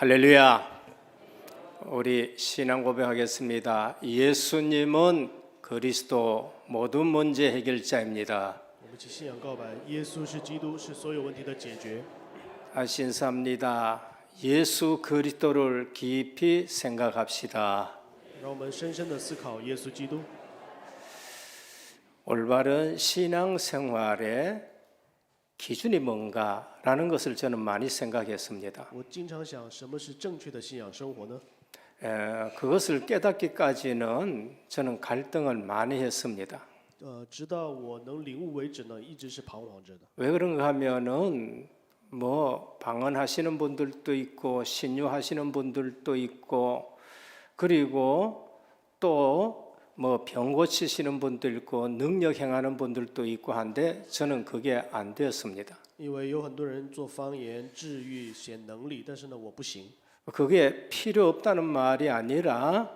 할렐루야. 우리 신앙 고백하겠습니다. 예수님은 그리스도 모든 문제 해결자입니다. 我们一起信仰告白，耶稣是基督，是所有问题的解决。 신사입니다. 예수 그리스도를 깊이 생각합시다. 让我们深深的思考耶稣基督。 올바른 신앙 생활의 기준이 뭔가라는 것을 저는 많이 생각했습니다. 我经常想，什么是正确的信仰生活呢？ 그것을 깨닫기까지는 저는 갈등을 많이 했습니다. 直到我能领悟为止呢，一直是彷徨着的。 왜 그런가 하면은 방언하시는 분들도 있고 신유하시는 분들도 있고 그리고 또 병 고치시는 분도 있고 능력 행하는 분들도 있고 한데 저는 그게 안 되었습니다. 因为有很多人做方言、治愈、显能力，但是呢，我不行。 그게 필요 없다는 말이 아니라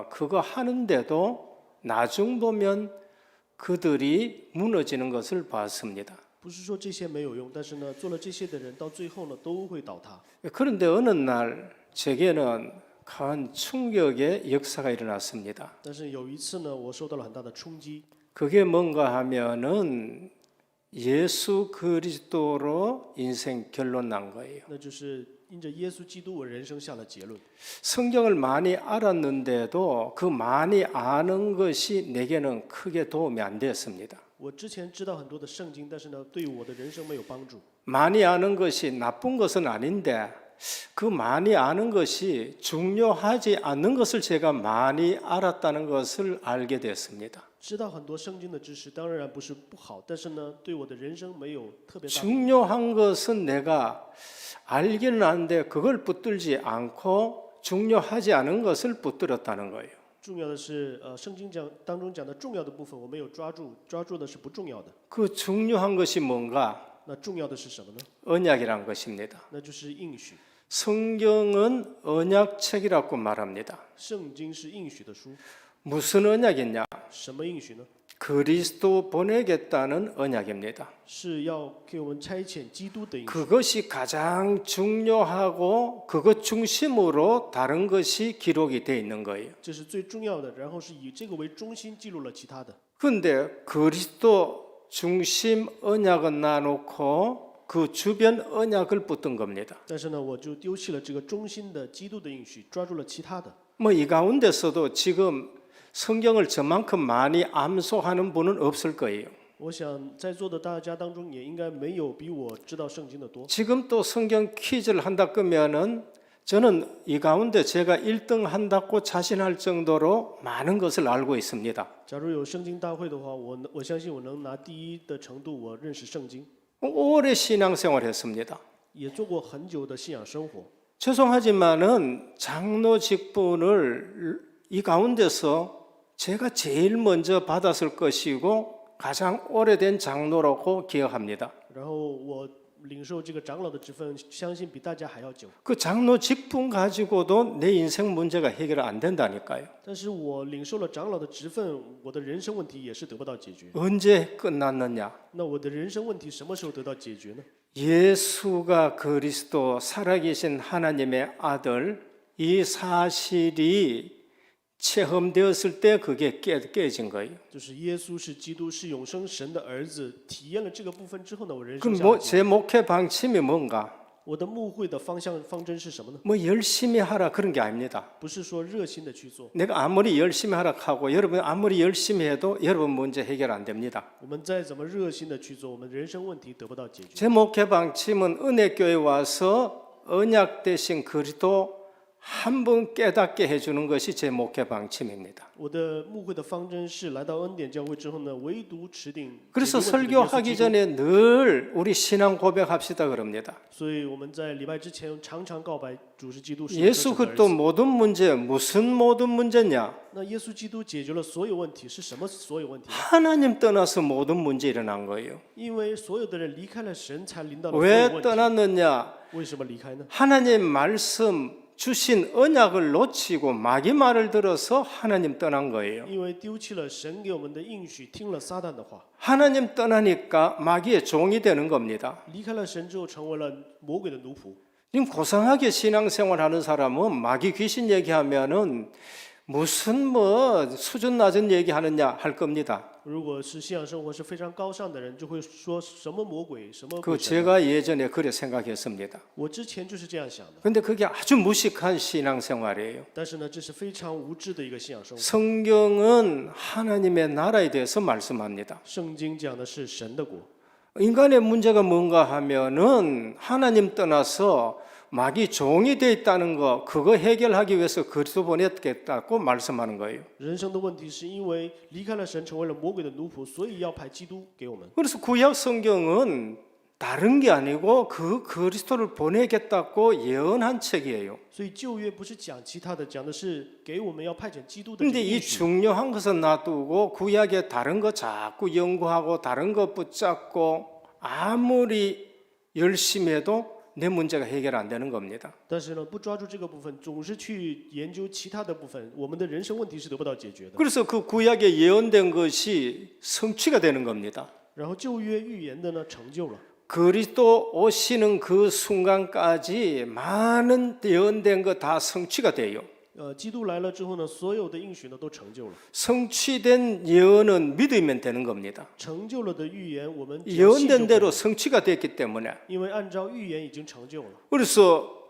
그거 하는데도 나중 보면 그들이 무너지는 것을 봤습니다. 不是说这些没有用，但是呢，做了这些的人，到最后呢，都会倒塌。 그런데 어느 날 제게는 큰 충격의 역사가 일어났습니다. 但是有一次呢，我受到了很大的冲击。 그게 뭔가 하면은 예수 그리스도로 인생 결론 난 거예요. 那就是因着耶稣基督，我人生下了结论。 성경을 많이 알았는데도 그 많이 아는 것이 내게는 크게 도움이 안 됐습니다. 我之前知道很多的圣经，但是呢，对我的人生没有帮助。 많이 아는 것이 나쁜 것은 아닌데 그 많이 아는 것이 중요하지 않는 것을 제가 많이 알았다는 것을 알게 됐습니다. 知道很多圣经的知识，当然不是不好，但是呢，对我的人生没有特别大的。 중요한 것은 내가 알기는 아는데 그걸 붙들지 않고 중요하지 않은 것을 붙들었다는 거예요. 重要的是，圣经当中讲的重要的部分，我没有抓住，抓住的是不重要的。 그 중요한 것이 뭔가? 那重要的是什么呢？ 언약이란 것입니다. 那就是应许。 성경은 언약책이라고 말합니다. 圣经是应许的书。 무슨 언약이냐? 什么应许呢？ 그리스도 보내겠다는 언약입니다. 是要给我们差遣基督的应许。 그것이 가장 중요하고 그것 중심으로 다른 것이 기록이 되어 있는 거예요. 这是最重要的，然后是以这个为中心记录了其他的。 그런데 그리스도 중심 언약은 놔놓고 그 주변 언약을 붙든 겁니다. 但是呢，我就丢弃了这个中心的基督的应许，抓住了其他的。 이 가운데서도 지금 성경을 저만큼 많이 암송하는 분은 없을 거예요. 我想在座的大家当中，也应该没有比我知道圣经的多。 지금 또 성경 퀴즈를 한다 그러면은 저는 이 가운데 제가 1등 한다고 자신할 정도로 많은 것을 알고 있습니다. 假如有圣经大会的话，我相信我能拿第一的程度。我认识圣经， 오래 신앙생활 했습니다. 也做过很久的信仰生活。 죄송하지만은 장로 직분을 이 가운데서 제가 제일 먼저 받았을 것이고 가장 오래된 장로라고 기억합니다. 然后我领受这个长老的职分，相信比大家还要久。 그 장로 직분 가지고도 내 인생 문제가 해결 안 된다니까요. 但是我领受了长老的职分，我的人生问题也是得不到解决。 언제 끝났느냐? 那我的人生问题什么时候得到解决呢？ 예수가 그리스도 살아계신 하나님의 아들 이 사실이 체험되었을 때 그게 깨진 거예요. 就是耶稣是基督，是永生神的儿子。体验了这个部分之后呢，我人 그럼 生下了结 제 목회 방침이 뭔가? 我的牧会的方针是什么呢？ 열심히 하라 그런 게 아닙니다. 不是说热心的去做。 내가 아무리 열심히 하라 하고 여러분 아무리 열심히 해도 여러분 문제 해결 안 됩니다. 我们再怎么热心的去做，我们人生问题得不到解决。 제 목회 방침은 은혜교회 와서 언약 대신 그리스도 한 번 깨닫게 해주는 것이 제 목회 방침입니다. 我的牧会的方针是来到恩典教会之后呢，唯独持定。 그래서 설교하기 전에 늘 우리 신앙 고백합시다 그럽니다. 所以我们在礼拜之前常常告白主是基督，是 예수 그리스도 모든 문제 무슨 모든 문제냐? 那耶稣基督解决了所有问题，是什么所有问题？ 하나님 떠나서 모든 문제 일어난 거예요. 因为所有的人离开了神，才临到了所有 왜 问题。 떠났느냐? 为什么离开呢？ 하나님 말씀 주신 언약을 놓치고 마귀 말을 들어서 하나님 떠난 거예요. 因为丢弃了神给我们的应许，听了撒旦的话， 하나님 떠나니까 마귀의 종이 되는 겁니다. 离开了神之后，成为了魔鬼的奴仆。 지금 고상하게 신앙생활하는 사람은 마귀 귀신 얘기하면은 무슨 뭐 수준 낮은 얘기하느냐 할 겁니다. 如果是信仰生活是非常高尚的人，就会说什么魔鬼，什么 그 鬼神。 제가 예전에 그래 생각했습니다. 我之前就是这样想的， 근데 그게 아주 무식한 신앙생활이에요. 但是呢，这是非常无知的一个信仰生活。 성경은 하나님의 나라에 대해서 말씀합니다. 圣经讲的是神的国， 인간의 문제가 뭔가 하면은 하나님 떠나서 마귀 종이 돼 있다는 거, 그거 해결하기 위해서 그리스도 보냈겠다고 말씀하는 거예요. 人生的问题是因为离开了神，成为了魔鬼的奴仆，所以要派基督给我们。 그래서 구약 성경은 다른 게 아니고 그 그리스도를 보내겠다고 예언한 책이에요. 所以旧约不是讲其他的，讲的是给我们要派遣基督的这个 근데 이 应许。 중요한 것은 놔두고 구약에 다른 거 자꾸 연구하고 다른 거 붙잡고 아무리 열심히 해도 내 문제가 해결 안 되는 겁니다. 但是呢，不抓住这个部分，总是去研究其他的部分，我们的人生问题是得不到解决的。 그래서 그 구약에 예언된 것이 성취가 되는 겁니다. 然后旧约预言的呢，成就了。 그리스도 오시는 그 순간까지 많은 예언된 거 다 성취가 돼요. 基督来了之后呢，所有的应许呢都成就了。 성취된 예언은 믿으면 되는 겁니다. 成就了的预言，我们只要信就 예언된 可以 대로 성취가 됐기 때문에. 因为按照预言已经成就了。 그래서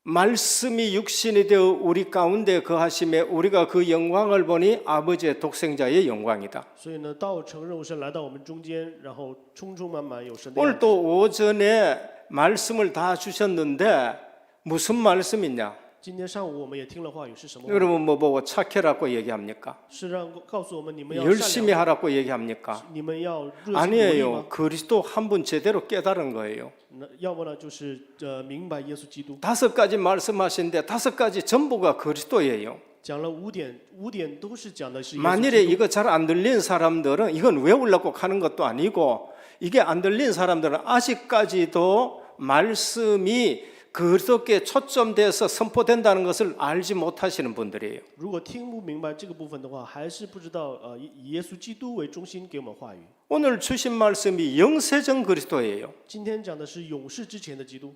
말씀이 육신이 되어 우리 가운데 거하심에 우리가 그 영광을 보니 아버지의 독생자의 영광이다. 所以呢，道成肉身来到我们中间，然后充充满满有神的样 오늘 子。 또 오전에 말씀을 다 주셨는데 무슨 말씀이냐? 今天上午我们也听了话语，是什么？ 여러분 뭐 보고 착해라고 얘기합니까? 是让告诉我们你们要善 열심히 良， 하라고 얘기합니까? 你们要热心努力 아니에요. 吗？ 그리스도 한 분 제대로 깨달은 거예요. 那要么呢，就是明白耶稣基督。 다섯 가지 말씀하신데 다섯 가지 전부가 그리스도예요. 讲了五点，五点都是讲的是耶稣 만일에 基督。 이거 잘 안 들린 사람들은 이건 외우려고 하는 것도 아니고 이게 안 들린 사람들은 아직까지도 말씀이 그리스도께 초점돼서 선포된다는 것을 알지 못하시는 분들이에요. 如果听不明白这个部分的话，还是不知道以耶稣基督为中心给我们话语。 오늘 주신 말씀이 영세전 그리스도예요. 今天讲的是永世之前的基督，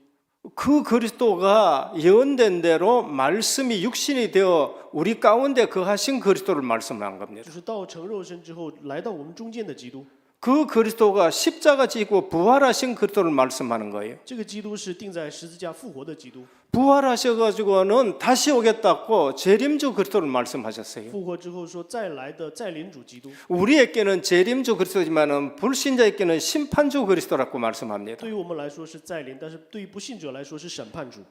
그 그리스도가 예언된 대로 말씀이 육신이 되어 우리 가운데 거하신 그리스도를 말씀한 겁니다. 就是道成肉身之后来到我们中间的基督。 그 그리스도가 십자가 지고 부활하신 그리스도를 말씀하는 거예요. 这个基督是钉在十字架复活的基督， 부활하셔가지고는 다시 오겠다고 재림주 그리스도를 말씀하셨어요. 复活之后说再来的再临主基督。 우리에게는 재림주 그리스도지만은 불신자에게는 심판주 그리스도라고 말씀합니다. 对于我们来说是再临，但是对于不信者来说是审判主。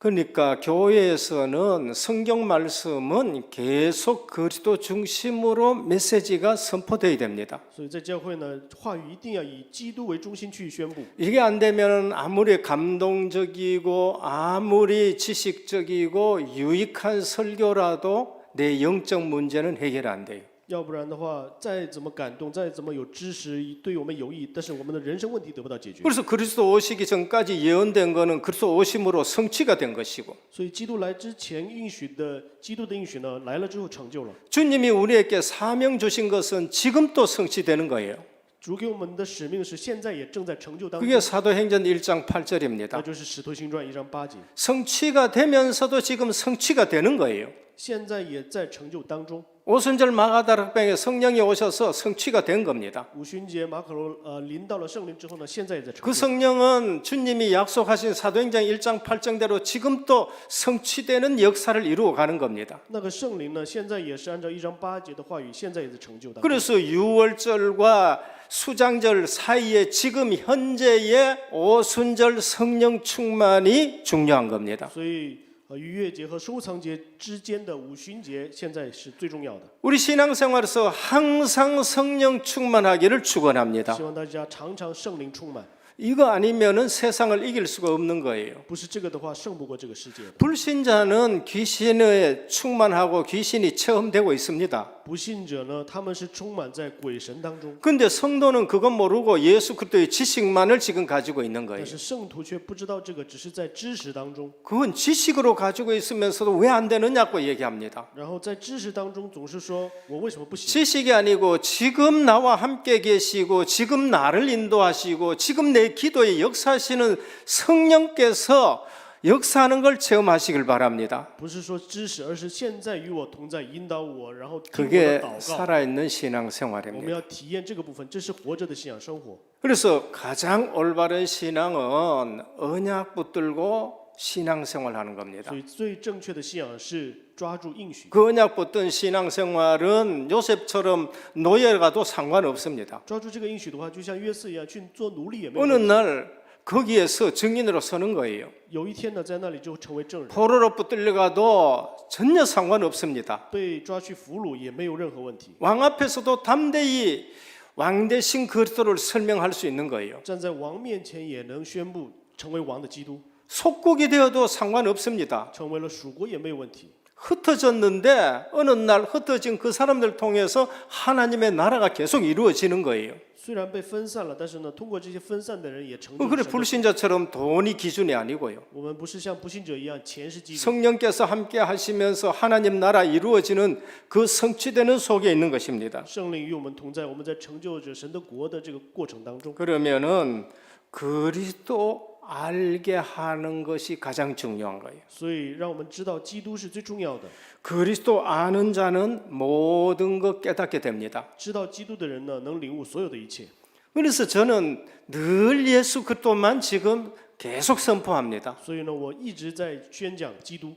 그러니까 교회에서는 성경 말씀은 계속 그리스도 중심으로 메시지가 선포되어야 됩니다. 所以在教会呢，话语一定要以基督为中心去宣布。 이게 안 되면 아무리 감동적이고 아무리 지식적이고 유익한 설교라도 내 영적 문제는 해결 안 돼요. 要不然的话，再怎么感动，再怎么有知识，对我们有益，但是我们的人生问题得不到解决。 그래서 그리스도 오시기 전까지 예언된 거는 그리스도 오심으로 성취가 된 것이고 所以基督来之前应许的，基督的应许呢，来了之后成就了。 주님이 우리에게 사명 주신 것은 지금 또 성취되는 거예요. 主给我们的使命是现在也正在成就当中， 그게 사도행전 1장 那 8절입니다. 就是《使徒行传》1章8节， 성취가 되면서도 지금 성취가 되는 거예요. 现在也在成就当中。 오순절 마가다락방에 성령이 오셔서 성취가 된 겁니다. 五旬节马可罗临到了圣灵之后呢，现在也在成 그 就。 성령은 주님이 약속하신 사도행전 1장 8절대로 지금 또 성취되는 역사를 이루어 가는 겁니다. 那个圣灵呢，现在也是按照1章8节的话语，现在也在成就当中。 그래서 유월절과 수장절 사이에 지금 현재의 오순절 성령 충만이 중요한 겁니다. 所以逾越节和收藏节之间的五旬节，现在是最重要的。 우리 신앙생활에서 항상 성령 충만하기를 축원합니다. 希望大家常常圣灵充满， 이거 아니면은 세상을 이길 수가 없는 거예요. 不是这个的话，胜不过这个世界的。 불신자는 귀신에 충만하고 귀신이 체험되고 있습니다. 不信者呢，他们是充满在鬼神当中， 근데 성도는 그건 모르고 예수 그리스도의 지식만을 지금 가지고 있는 但 거예요. 是圣徒却不知道这个，只是在知识当中， 그건 지식으로 가지고 있으면서도 왜 안 되느냐고 얘기합니다. 然后在知识当中总是说我为什么不行？ 지식이 아니고 지금 나와 함께 계시고 지금 나를 인도하시고 지금 내 기도에 역사하시는 성령께서 역사하는 걸 체험하시길 바랍니다. 不是说知识，而是现在与我同在，引导我，然后听我 그게 的祷告。 살아있는 我们 신앙생활입니다. 要体验这个部分，这是活着的信仰生活。 그래서 가장 올바른 신앙은 언약 붙들고 신앙생활하는 겁니다. 所以最正确的信仰是抓住应许， 그 언약 붙든 신앙생활은 요셉처럼 노예가도 상관없습니다. 抓住这个应许的话，就像约瑟一样，去做奴隶也没有 어느 问题。 날 거기에서 증인으로 서는 거예요. 有一天呢，在那里就成为证人， 포로로 붙들려가도 전혀 상관없습니다. 被抓去俘虏也没有任何问题。 왕 앞에서도 담대히 왕 대신 그리스도를 설명할 수 있는 거예요. 站在王面前也能宣布成为王的基督， 속국이 되어도 상관없습니다. 成为了属国也没有问题。 흩어졌는데 어느 날 흩어진 그 사람들 통해서 하나님의 나라가 계속 이루어지는 거예요. 虽然被分散了，但是呢，通过这些分散的人也成就 그래 神的。 불신자처럼 돈이 기준이 아니고요. 我们不是像不信者一样，钱是基础， 성령께서 함께 하시면서 하나님 나라 이루어지는 그 성취되는 속에 있는 것입니다. 圣灵与我们同在，我们在成就着神的国的这个过程当中。 그러면은 그리스도 알게 하는 것이 가장 중요한 거예요. 所以让我们知道基督是最重要的。 그리스도 아는 자는 모든 것 깨닫게 됩니다. 知道基督的人呢，能领悟所有的一切。 그래서 저는 늘 예수 그리스도만 지금 계속 선포합니다. 所以呢，我一直在宣讲基督。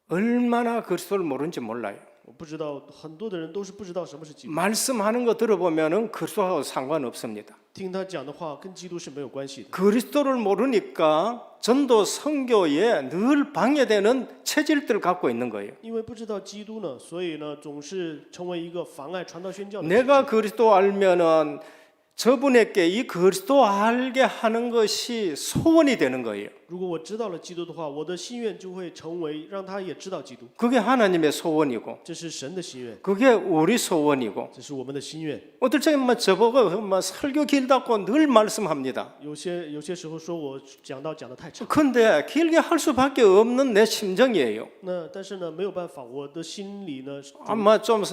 얼마나 그리스도를 모르는지 몰라요. 我不知道很多的人都是不知道什么是基督， 말씀하는 거 들어보면은 그리스도하고 상관없습니다. 听他讲的话跟基督是没有关系的。 그리스도를 모르니까 전도 선교에 늘 방해되는 체질들을 갖고 있는 거예요. 因为不知道基督呢，所以呢，总是成为一个妨碍传道宣教的。 내가 그리스도 알면은 저분에게 이 그리스도 알게 하는 것이 소원이 되는 거예요. 如果我知道了基督的话，我的心愿就会成为让他也知道基督， 그게 하나님의 소원이고 这是神的心愿， 그게 우리 소원이고 这是我们的心愿。 어떨 때는 뭐 저보고 뭐 설교 길다고 늘 말씀합니다. 有些时候说我讲道讲得太长， 근데 길게 할 수밖에 없는 내 심정이에요. 那但是呢没有办法，我的心里呢， 아마 좀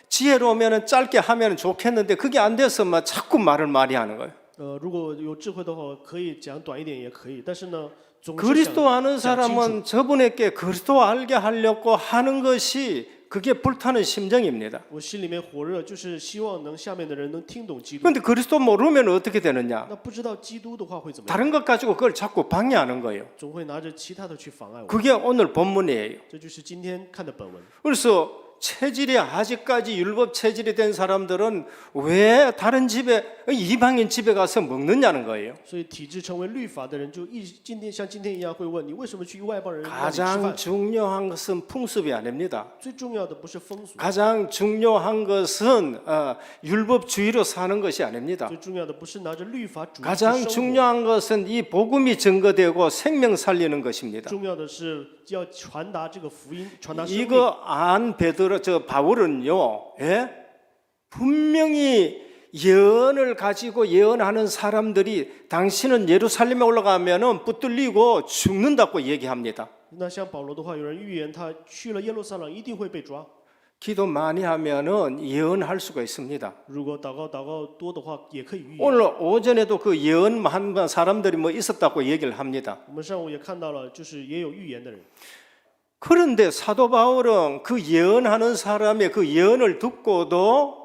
지혜로우면 짧게 하면 좋겠는데 그게 안 돼서 막 자꾸 말을 많이 하는 거예요. 如果有智慧的话，可以讲短一点也可以，但是呢，总是 그리스도 아는 想讲清楚。 사람은 저분에게 그리스도 알게 하려고 하는 것이 그게 불타는 심정입니다. 我心里面火热，就是希望能下面的人能听懂基督。 그런데 그리스도 모르면 어떻게 되느냐? 那不知道基督的话会怎么样？ 다른 것 가지고 그걸 자꾸 방해하는 거예요. 总会拿着其他的去妨碍我。 그게 오늘 본문이에요. 这就是今天看的本文。 그래서 체질이 아직까지 율법 체질이 된 사람들은 왜 다른 집에 이방인 집에 가서 먹느냐는 거예요. 所以体制成为律法的人，就今天像今天一样会问你为什么去外邦人那里吃 가장 饭？ 중요한 것은 풍습이 아닙니다. 最重要的不是风俗， 가장 중요한 것은 율법주의로 사는 것이 아닙니다. 最重要的不是拿着律法主义去 가장 生活， 중요한 것은 이 복음이 증거되고 생명 살리는 것입니다. 重要的是要传达这个福音，传达生命。 이거 안 베드로 저 바울은요, 예? 분명히 예언을 가지고 예언하는 사람들이 당신은 예루살렘에 올라가면은 붙들리고 죽는다고 얘기합니다. 那像保罗的话，有人预言他去了耶路撒冷一定会被抓。 기도 많이 하면은 예언할 수가 있습니다. 如果祷告多的话，也可以预言。 오늘 오전에도 그 예언한 사람들이 뭐 있었다고 얘기를 합니다. 我们上午也看到了，就是也有预言的人。 그런데 사도 바울은 그 예언하는 사람의 그 예언을 듣고도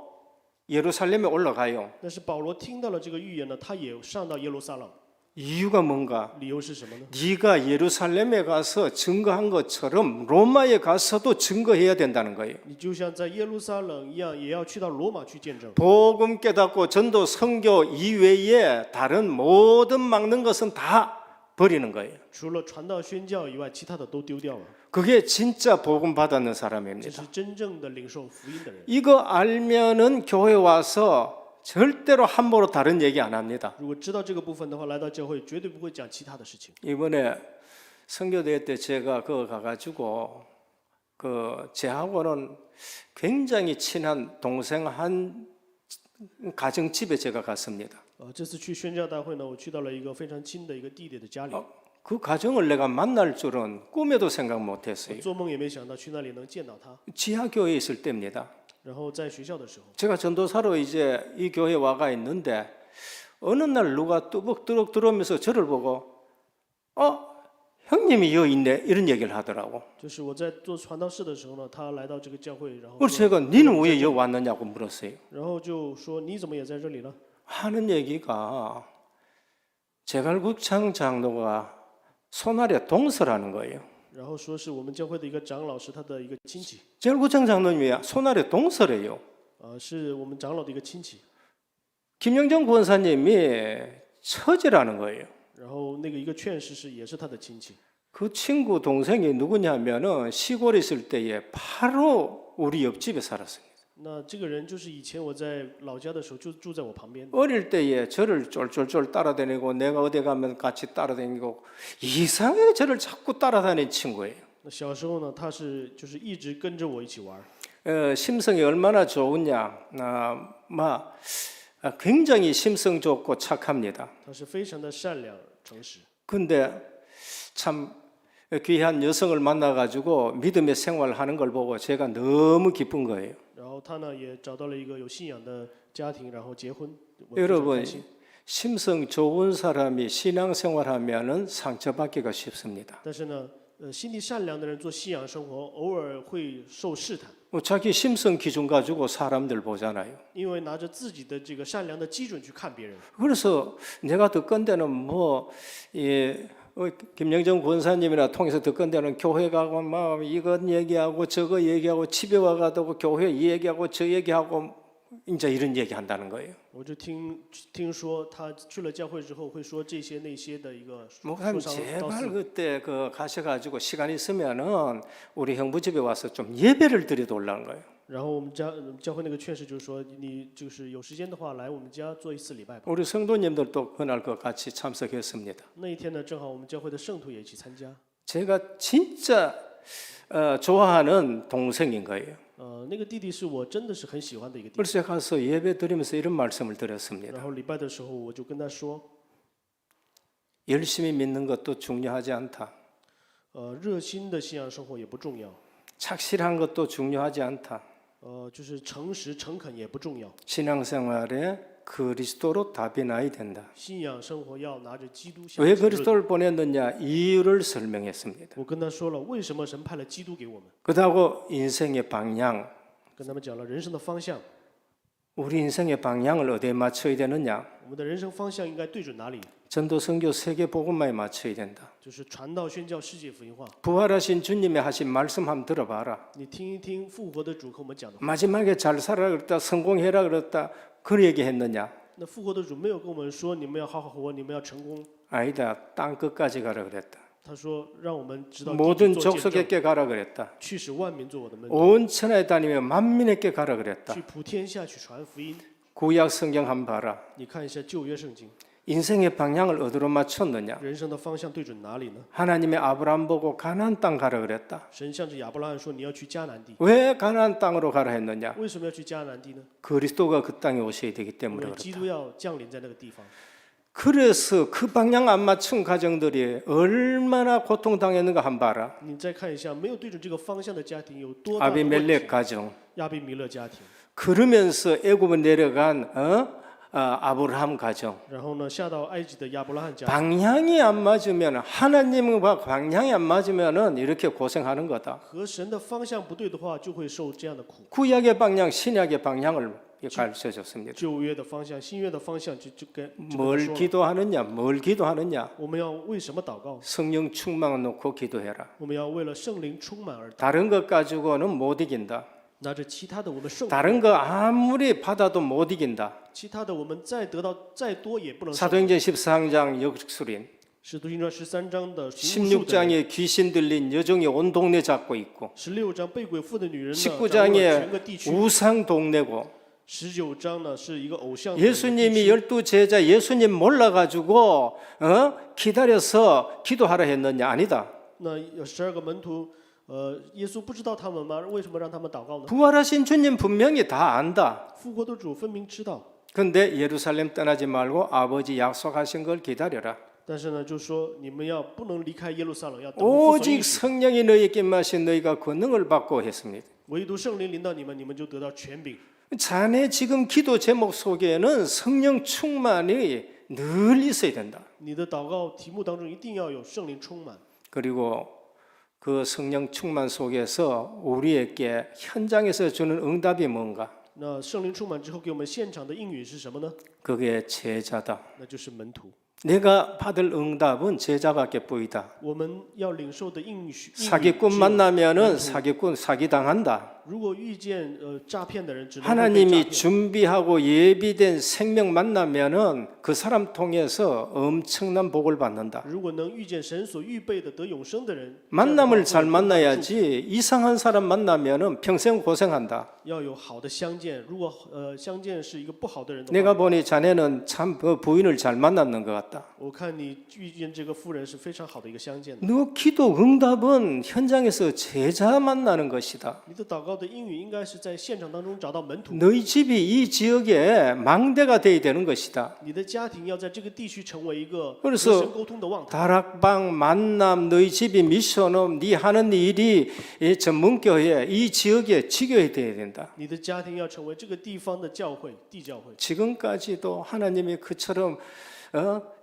예루살렘에 올라가요. 但是保罗听到了这个预言呢，他也上到耶路撒冷。 이유가 뭔가? 理由是什么呢？ 네가 예루살렘에 가서 증거한 것처럼 로마에 가서도 증거해야 된다는 거예요. 你就像在耶路撒冷一样，也要去到罗马去见证。 복음 깨닫고 전도 선교 이외에 다른 모든 막는 것은 다 버리는 거예요. 除了传道宣教以外，其他的都丢掉了。 그게 진짜 복음 받았는 这 사람입니다. 是真正的领受福音的人。 이거 알면은 교회 와서 절대로 함부로 다른 얘기 안 합니다. 如果知道这个部分的话，来到教会绝对不会讲其他的事情。 이번에 선교대회 때 제가 그거 가가지고 제하고는 굉장히 친한 동생 한 가정집에 제가 갔습니다.这次去宣教大会呢，我去到了一个非常亲的一个弟弟的家里， 그 가정을 내가 만날 줄은 꿈에도 생각 我 못했어요. 做梦也没想到去那里能见到他。 지하교회에 있을 때입니다. 然后在学校的时候， 제가 전도사로 이제 이 교회에 와가 있는데 어느 날 누가 뚜벅뚜벅 들어오면서 저를 보고 형님이 여기 있네 이런 얘기를 하더라고. 就是我在做传道士的时候呢，他来到这个教会，然后 그래서 제가 니는 왜 여기 왔느냐고 물었어요. 然后就说你怎么也在这里呢？ 하는 얘기가 제갈국창 장로가 손아래 동서라는 거예요. 然后说是我们教会的一个长老是他的一个亲戚， 제갈국창 장로님이 손아래 동서래요. 是我们长老的一个亲戚。 김영정 권사님이 처제라는 거예요. 然后那个一个劝士是也是他的亲戚， 그 친구 동생이 누구냐면은 시골에 있을 때에 바로 우리 옆집에 살았습니다. 那这个人就是以前我在老家的时候就住在我旁边， 어릴 때에 저를 쫄쫄쫄 따라다니고 내가 어디 가면 같이 따라다니고 이상하게 저를 자꾸 따라다니는 친구예요. 那小时候呢，他是就是一直跟着我一起玩， 심성이 얼마나 좋으냐, 굉장히 심성 좋고 착합니다. 他是非常的善良诚实。 근데 참 귀한 여성을 만나가지고 믿음의 생활하는 걸 보고 제가 너무 기쁜 거예요. 然后他呢也找到了一个有信仰的家庭，然后结婚。我非常 여러분 开心。 심성 좋은 사람이 신앙생활하면은 상처받기가 쉽습니다. 但是呢，心地善良的人做信仰生活，偶尔会受试探， 자기 심성 기준 가지고 사람들 보잖아요. 因为拿着自己的这个善良的基准去看别人。 그래서 내가 듣건대는 김영정 권사님이나 통해서 듣건대는 교회 가고 막 이것 얘기하고 저거 얘기하고 집에 와가지고 교회 이 얘기하고 저 얘기하고 이제 이런 얘기 한다는 거예요. 我就听说他去了教会之后会说这些那些的一个说 목사님 三道 제발 四。 그때 가셔가지고 시간 있으면은 우리 형부 집에 와서 좀 예배를 드리도 올라는 거예요. 然后我们教会那个劝士就说，你就是有时间的话来我们家做一次礼拜吧。 우리 성도님들도 그날 같이 참석했습니다. 那一天呢，正好我们教会的圣徒也一起参加。 제가 진짜 좋아하는 동생인 거예요. 那个弟弟是我真的是很喜欢的一个弟弟。 그래서 가서 예배 드리면서 이런 말씀을 드렸습니다. 然后礼拜的时候，我就跟他说， 열심히 믿는 것도 중요하지 않다. 热心的信仰生活也不重要， 착실한 것도 중요하지 않다. 就是诚实诚恳也不重要。 신앙생활에 그리스도로 답이 나야 된다. 信仰生活要拿着基督相 왜 结论。 그리스도를 보냈느냐 이유를 설명했습니다. 我跟他说了，为什么神派了基督给我们， 그다고 인생의 방향, 跟他们讲了人生的方向。 우리 인생의 방향을 어디에 맞춰야 되느냐? 我们的人生方向应该对准哪里？ 전도 선교 세계 복음화에 맞춰야 된다. 就是传道宣教世界福音化。 부활하신 주님이 하신 말씀 한번 들어봐라. 你听一听复活的主和我们讲的话。 마지막에 잘 살아 그랬다, 성공해라 그랬다, 그 얘기했느냐? 那复活的主没有跟我们说你们要好好活，你们要成功。 아니다, 땅 끝까지 가라 그랬다. 他说让我们直到地 모든 极做见证， 족속에게 가라 그랬다. 去使万民做我的门徒， 온 천하에 다니며 만민에게 가라 그랬다. 去普天下去传福音。 구약 성경 한번 봐라. 你看一下旧约圣经， 인생의 방향을 어디로 맞췄느냐? 人生的方向对准哪里呢？ 하나님의 아브라함 보고 가나안 땅 가라 그랬다. 神向着亚伯拉罕说：“你要去迦南地。 왜 가나안 땅으로 가라 했느냐? 为什么要去迦南地呢？ 그리스도가 그 땅에 오셔야 되기 因 때문에 为基 그렇다. 督要降临在那个地方。 그래서 그 방향 안 맞춘 가정들이 얼마나 고통당했는가 한번 봐라. 你再看一下，没有对准这个方向的家庭有多大的问 아비멜렉 题？ 가정. 亚比米勒家庭， 그러면서 애굽에 내려간 아브라함 가정. 然后呢，下到埃及的亚伯拉罕家庭。 방향이 안 맞으면 하나님과 방향이 안 맞으면은 이렇게 고생하는 거다. 和神的方向不对的话，就会受这样的苦。 구약의 방향, 신약의 방향을 가르쳐 줬습니다. 旧约的方向、新约的方向，就跟 뭘 他说了 기도하느냐? 뭘 기도하느냐? 我们要为什么祷告？ 성령 충만 놓고 기도해라. 我们要为了圣灵充满而祷， 다른 것 가지고는 못 이긴다. 拿着其他的我们胜， 다른 거 아무리 받아도 못 이긴다. 其他的我们再得到再多也不能胜。 사도행전 13장 역술인, 使徒行传13章的行巫术的人， 16장에 귀신 들린 여종이 온 동네 잡고 있고, 16章被鬼附的女人呢， 19掌握了 장에 全个地区。 우상 동네고, 19章呢是一个偶像的一个地 예수님이 区。 12제자 예수님 몰라가지고 기다려서 기도하라 했느냐? 아니다. 那有12个门徒耶稣不知道他们吗？为什么让他们祷告呢？ 부활하신 주님 분명히 다 안다. 复活的主分明知道， 근데 예루살렘 떠나지 말고 아버지 약속하신 걸 기다려라. 但是呢，就说你们不能离开耶路撒冷，要等候父所应 오직 许。 성령이 너희에게 임하신 너희가 권능을 받고 했습니다. 唯独圣灵临到你们，你们就得到权柄。 자네 지금 기도 제목 속에는 성령 충만이 늘 있어야 된다. 你的祷告题目当中一定要有圣灵充满。 그리고 그 성령 충만 속에서 우리에게 현장에서 주는 응답이 뭔가? 那圣灵充满之后，给我们现场的应允是什么呢？ 그게 제자다. 那就是门徒。 내가 받을 응답은 제자밖에 보이다. 我们要领受的应许， 사기꾼 만나면은 사기꾼 사기 당한다. 如果遇见诈骗的人，只能会被诈 하나님이 骗。 준비하고 예비된 생명 만나면은 그 사람 통해서 엄청난 복을 받는다. 如果能遇见神所预备的得永生的人， 만남을 这样 잘 的话会 만나야지 이상한 사람 만나면은 평생 고생한다. 要有好的相见。如果相见是一个不好的人的 내가 话， 보니 자네는 참 그 부인을 잘 만났는 것 같다. 我看你遇见这个妇人是非常好的一个相见的。 너 기도 응답은 현장에서 제자 만나는 것이다. 你的祷告的应允应该是在现场当中找到门徒。 너희 집이 이 지역에 망대가 돼야 되는 것이다. 你的家庭要在这个地区成为一个和 그래서 神沟通的望台。 다락방 만남 너희 집이 미션업 네 하는 일이 이 전문교회 이 지역에 지교회 돼야 된다. 你的家庭要成为这个地方的教会，地教会。 지금까지도 하나님이 그처럼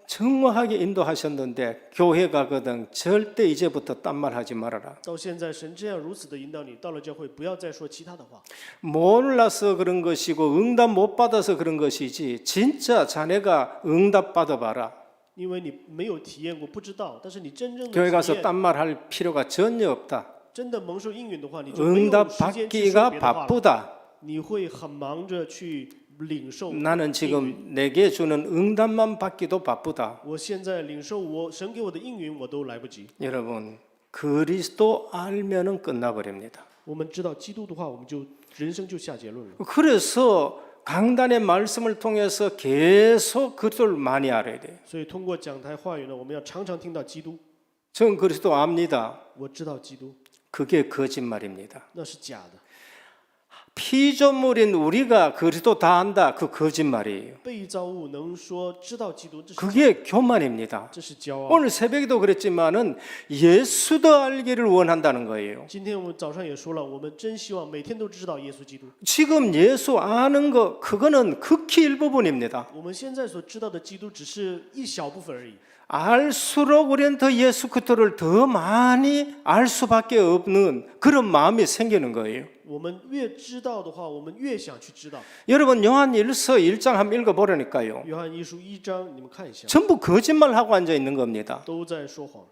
정확하게 인도하셨는데 교회 가거든 절대 이제부터 딴말 하지 말아라. 到现在，神这样如此的引导你，到了教会不要再说其他的话， 몰라서 그런 것이고 응답 못 받아서 그런 것이지 진짜 자네가 응답 받아봐라. 因为你没有体验过，不知道。但是你真正 교회 的体 가서 验， 딴 말 할 필요가 전혀 없다. 真的蒙受应允的话，你就没有 응답 时间去说 받기가 别的话了。 바쁘다. 你会很忙着去领受。 나는 지금 내게 주는 응답만 받기도 바쁘다. 我现在领受神给我的应允，我都来不及。 여러분 그리스도 알면은 끝나버립니다. 我们知道基督的话，我们就人生就下结论了。 그래서 강단의 말씀을 통해서 계속 그리스도를 많이 알아야 돼요. 所以通过讲台话语呢，我们要常常听到基督。 전 그리스도 압니다. 我知道基督， 그게 거짓말입니다. 那是假的。 피조물인 우리가 그리스도 다 안다. 그 거짓말이에요. 被造物能说知道基督，这是 그게 교만입니다. 这是骄傲。 오늘 새벽에도 그랬지만은 예수도 알기를 원한다는 거예요. 今天我们早上也说了，我们真希望每天都知道耶稣基督。 지금 예수 아는 거 그거는 극히 일부분입니다. 我们现在所知道的基督只是一小部分而已。 알수록 우리는 더 예수 그리스도를 더 많이 알 수밖에 없는 그런 마음이 생기는 거예요. 我们越知道的话，我们越想去知道。 여러분 요한일서 1장 한번 읽어보라니까요. 约翰一书1章，你们看一下， 전부 거짓말하고 앉아 있는 겁니다. 都在说谎，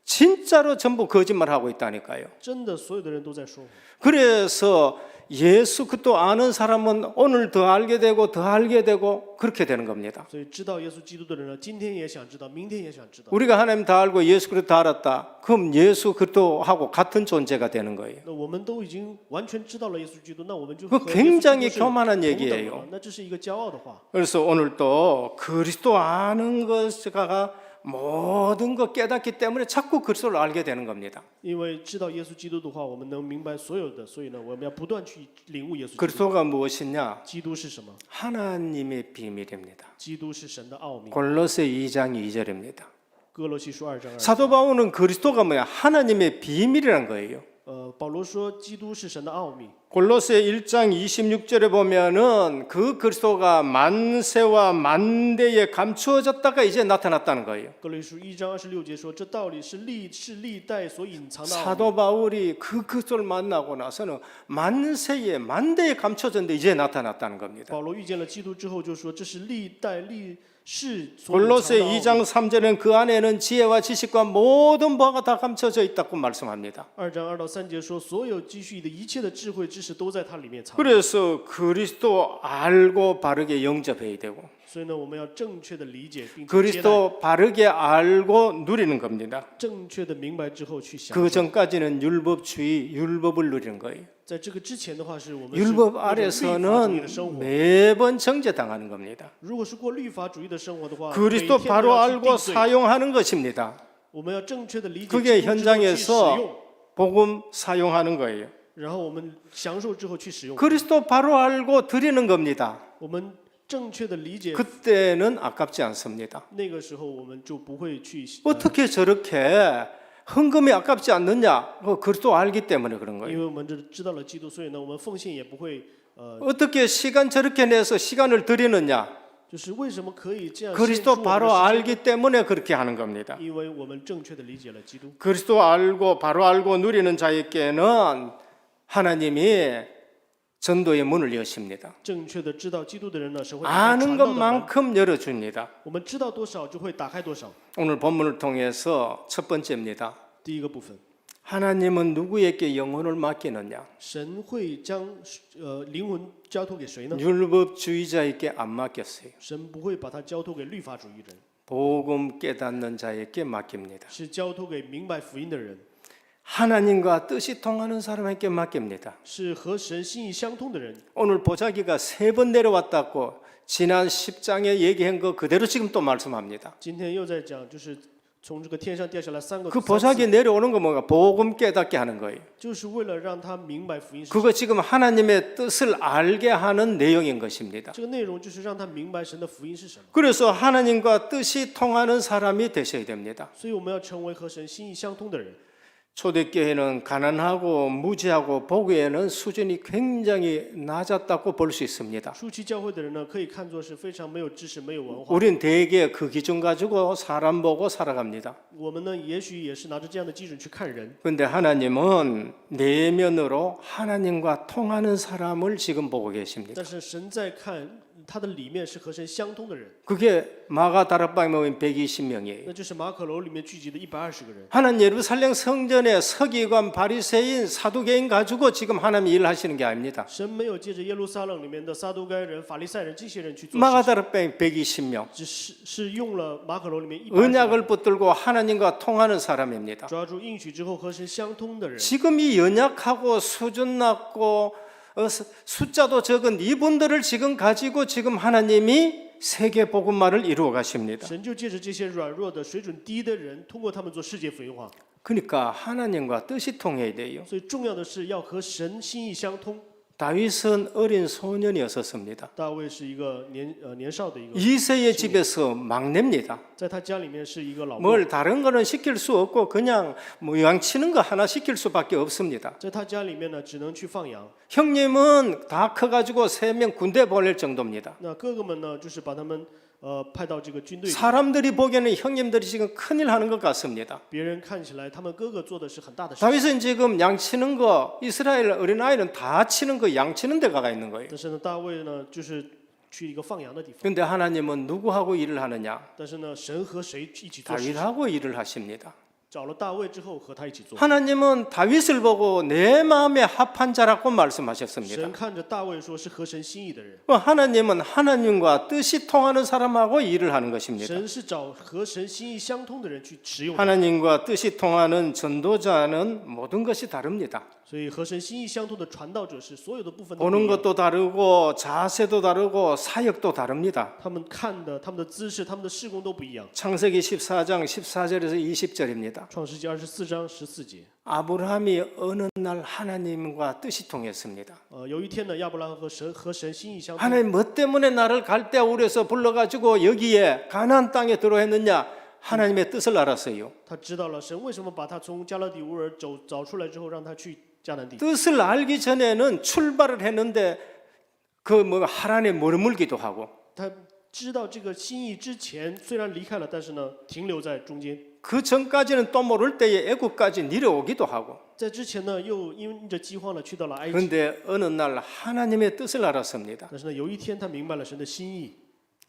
진짜로 전부 거짓말하고 있다니까요. 真的所有的人都在说谎。 그래서 예수 그리스도 아는 사람은 오늘 더 알게 되고 더 알게 되고 그렇게 되는 겁니다. 所以知道耶稣基督的人呢，今天也想知道，明天也想知道。 우리가 하나님 다 알고 예수 그리스도 다 알았다. 그럼 예수 그리스도하고 같은 존재가 되는 거예요. 那我们都已经完全知道了耶稣基督，那我们就 그 和耶稣 굉장히 基督是 교만한 同等 얘기예요. 了。那这是一个骄傲的话。 그래서 오늘도 그리스도 아는 것가 모든 것 깨닫기 때문에 자꾸 그리스도를 알게 되는 겁니다. 因为知道耶稣基督的话，我们能明白所有的，所以呢，我们要不断去领悟耶稣基督。 그리스도가 무엇이냐? 基督是什么？ 하나님의 비밀입니다. 基督是神的奥秘。 골로새 2장 2절입니다. 哥罗西书2章2节。 사도 바울은 그리스도가 뭐야? 하나님의 비밀이란 거예요. 保罗说基督是神的奥秘。 골로새 1장 26절에 보면은 그 그리스도가 만세와 만대에 감추어졌다가 이제 나타났다는 거예요. 哥罗西书1章26节说，这道理是历代所隐藏的奥秘。 사도 바울이 그 그리스도를 만나고 나서는 만세에 만대에 감춰졌는데 이제 나타났다는 겁니다. 保罗遇见了基督之后，就说这是历代历世所隐藏 골로새 的奥秘。 2장 3절에는 그 안에는 지혜와 지식과 모든 바가 다 감춰져 있다고 말씀합니다. 2章2到3节说，所有积蓄的一切的智慧知识都在它里面藏。 그래서 그리스도 알고 바르게 영접해야 되고 所以呢，我们要正确的理解并且接纳， 그리스도 바르게 알고 누리는 겁니다. 正确的明白之后去享 그 受。 전까지는 율법주의, 율법을 누리는 거예요. 在这个之前的话，是我们是 율법 过着律法主义的 아래서는 生活。 매번 정죄당하는 겁니다. 如果是过律法主义的生活的话， 그리스도 每天都 바로 要去 알고 定罪。 사용하는 것입니다. 我们要正确的理解 그게 基督之后去使 현장에서 用。 복음 사용하는 거예요. 然后我们享受之后去使用， 그리스도 바로 알고 드리는 겁니다. 我们正确的理解， 그때는 아깝지 않습니다. 那个时候我们就不会去 어떻게 저렇게 헌금이 아깝지 않느냐? 그리스도 알기 때문에 그런 因 거예요. 为我们知道了基督，所以呢，我们奉献也不会 어떻게 시간 저렇게 내서 시간을 드리느냐? 就是为什么可以这样献出 그리스도 我们的 바로 时间， 알기 때문에 그렇게 하는 겁니다. 因为我们正确的理解了基督。 그리스도 알고 바로 알고 누리는 자에게는 하나님이 전도의 문을 여십니다. 正确的知道基督的人呢，神会打开 아는 传道的门。 것만큼 열어줍니다. 我们知道多少，就会打开多少。 오늘 본문을 통해서 첫 번째입니다. 第一个部分， 하나님은 누구에게 영혼을 맡기느냐? 神会将灵魂交托给谁呢？ 율법주의자에게 안 맡겼어요. 神不会把它交托给律法主义人， 복음 깨닫는 자에게 맡깁니다. 是交托给明白福音的人， 하나님과 뜻이 통하는 사람에게 맡깁니다. 是和神心意相通的人。 오늘 보자기가 3번 내려왔다고 지난 10장에 얘기한 거 그대로 지금 또 말씀합니다. 今天又在讲，就是从这个天上掉下来3个， 그 보자기 내려오는 거 뭔가 복음 깨닫게 하는 거예요. 就是为了让他明白福音是。 그거 지금 하나님의 뜻을 알게 하는 내용인 것입니다. 这个内容就是让他明白神的福音是什么。 그래서 하나님과 뜻이 통하는 사람이 되셔야 됩니다. 所以我们要成为和神心意相通的人。 초대교회는 가난하고 무지하고 보기에는 수준이 굉장히 낮았다고 볼 수 있습니다. 初期教会的人呢，可以看作是非常没有知识、没有文化。 우린 대개 그 기준 가지고 사람 보고 살아갑니다. 我们呢，也许也是拿着这样的基准去看人。 그런데 하나님은 내면으로 하나님과 통하는 사람을 지금 보고 계십니다. 但是神在看他的里面是和神相通的人， 그게 마가 다락방에 모인 120명이에요. 那就是马可楼里面聚集的120个人。 하나님 예루살렘 성전에 서기관, 바리새인, 사두개인 가지고 지금 하나님 일을 하시는 게 아닙니다. 神没有借着耶路撒冷里面的撒都该人、法利赛人这些人去做 마가 事情， 다락방에 120명. 只是用了马可楼里面120 언약을 붙들고 하나님과 통하는 사람입니다. 抓住应许之后和神相通的人。 지금 이 연약하고 수준 낮고 숫자도 적은 이분들을 지금 가지고 지금 하나님이 세계 복음화를 이루어 가십니다. 神就借着这些软弱的、水准低的人，通过他们做世界福音化。 그러니까 하나님과 뜻이 통해야 돼요. 所以重要的是要和神心意相通。 다윗은 어린 소년이었었습니다. 大卫是一个年少的一个， 이새의 집에서 막내입니다. 在他家里面是一个老弱， 뭘 다른 거는 시킬 수 없고 그냥 뭐 양치는 거 하나 시킬 수밖에 없습니다. 在他家里面呢，只能去放羊。 형님은 다 커가지고 3명 군대 보낼 정도입니다. 那哥哥们呢，就是把他们派到这个军队里。 사람들이 보기에는 형님들이 지금 큰일 하는 것 같습니다. 别人看起来，他们哥哥做的是很大的事， 다윗은 지금 양치는 거 이스라엘 어린아이는 다 치는 거 양치는 데 가 있는 거예요. 但是呢，大卫呢，就是去一个放羊的地方。 그런데 하나님은 누구하고 일을 하느냐? 但是呢，神和谁一起做事情？ 다윗하고 일을 하십니다. 找了大卫之后，和他一起做。 하나님은 다윗을 보고 내 마음에 합한 자라고 말씀하셨습니다. 神看着大卫说，是合神心意的人。 하나님은 하나님과 뜻이 통하는 사람하고 일을 하는 것입니다. 神是找和神心意相通的人去使用的。 하나님과 뜻이 통하는 전도자는 모든 것이 다릅니다. 所以和神心意相通的传道者是所有的部分都不 보는 一样。 것도 다르고 자세도 다르고 사역도 다릅니다. 他们看的、他们的姿势、他们的事工都不一样。 창세기 14장 14절에서 20절입니다. 创世纪24章14节， 아브라함이 어느 날 하나님과 뜻이 통했습니다. 有一天呢，亚伯拉罕和神心意相通。 하나님 뭐 때문에 나를 갈대아 우에서 불러가지고 여기에 가나안 땅에 들어왔느냐? 하나님의 뜻을 알았어요. 他知道了神为什么把他从加勒底乌尔找出来之后，让他去迦南地。 뜻을 알기 전에는 출발을 했는데 그 뭐 하란에 머물기도 하고 他知道这个心意之前，虽然离开了，但是呢，停留在中间。 그 전까지는 또 모를 때에 애국까지 내려오기도 하고 在之前呢，又因着饥荒呢，去到了埃及。 그런데 어느 날 하나님의 뜻을 알았습니다. 但是呢，有一天他明白了神的心意。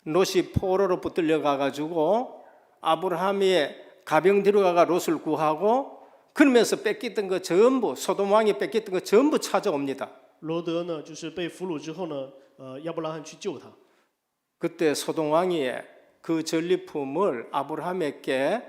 롯이 포로로 붙들려 가가지고 아브라함이 가병 들어가가 롯을 구하고 그러면서 뺏겼던 거 전부 소돔 왕이 뺏겼던 거 전부 찾아옵니다. 罗德呢，就是被俘虏之后呢，亚伯拉罕去救他。 그때 소돔 왕이 그 전리품을 아브라함에게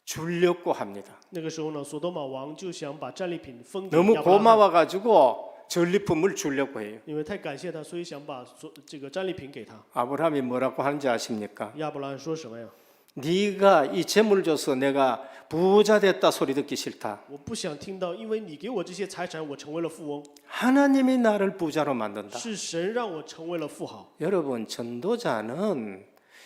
주려고 합니다. 那个时候呢，索多玛王就想把战利品分给 너무 亚伯拉罕， 고마워가지고 전리품을 주려고 해요. 因为太感谢他，所以想把这个战利品给他。 아브라함이 뭐라고 하는지 아십니까? 亚伯拉罕说什么呀？ 네가 이 재물 줘서 내가 부자 됐다 소리 듣기 싫다. 我不想听到，因为你给我这些财产，我成为了富翁。 하나님이 나를 부자로 만든다. 是神让我成为了富豪。 여러분, 전도자는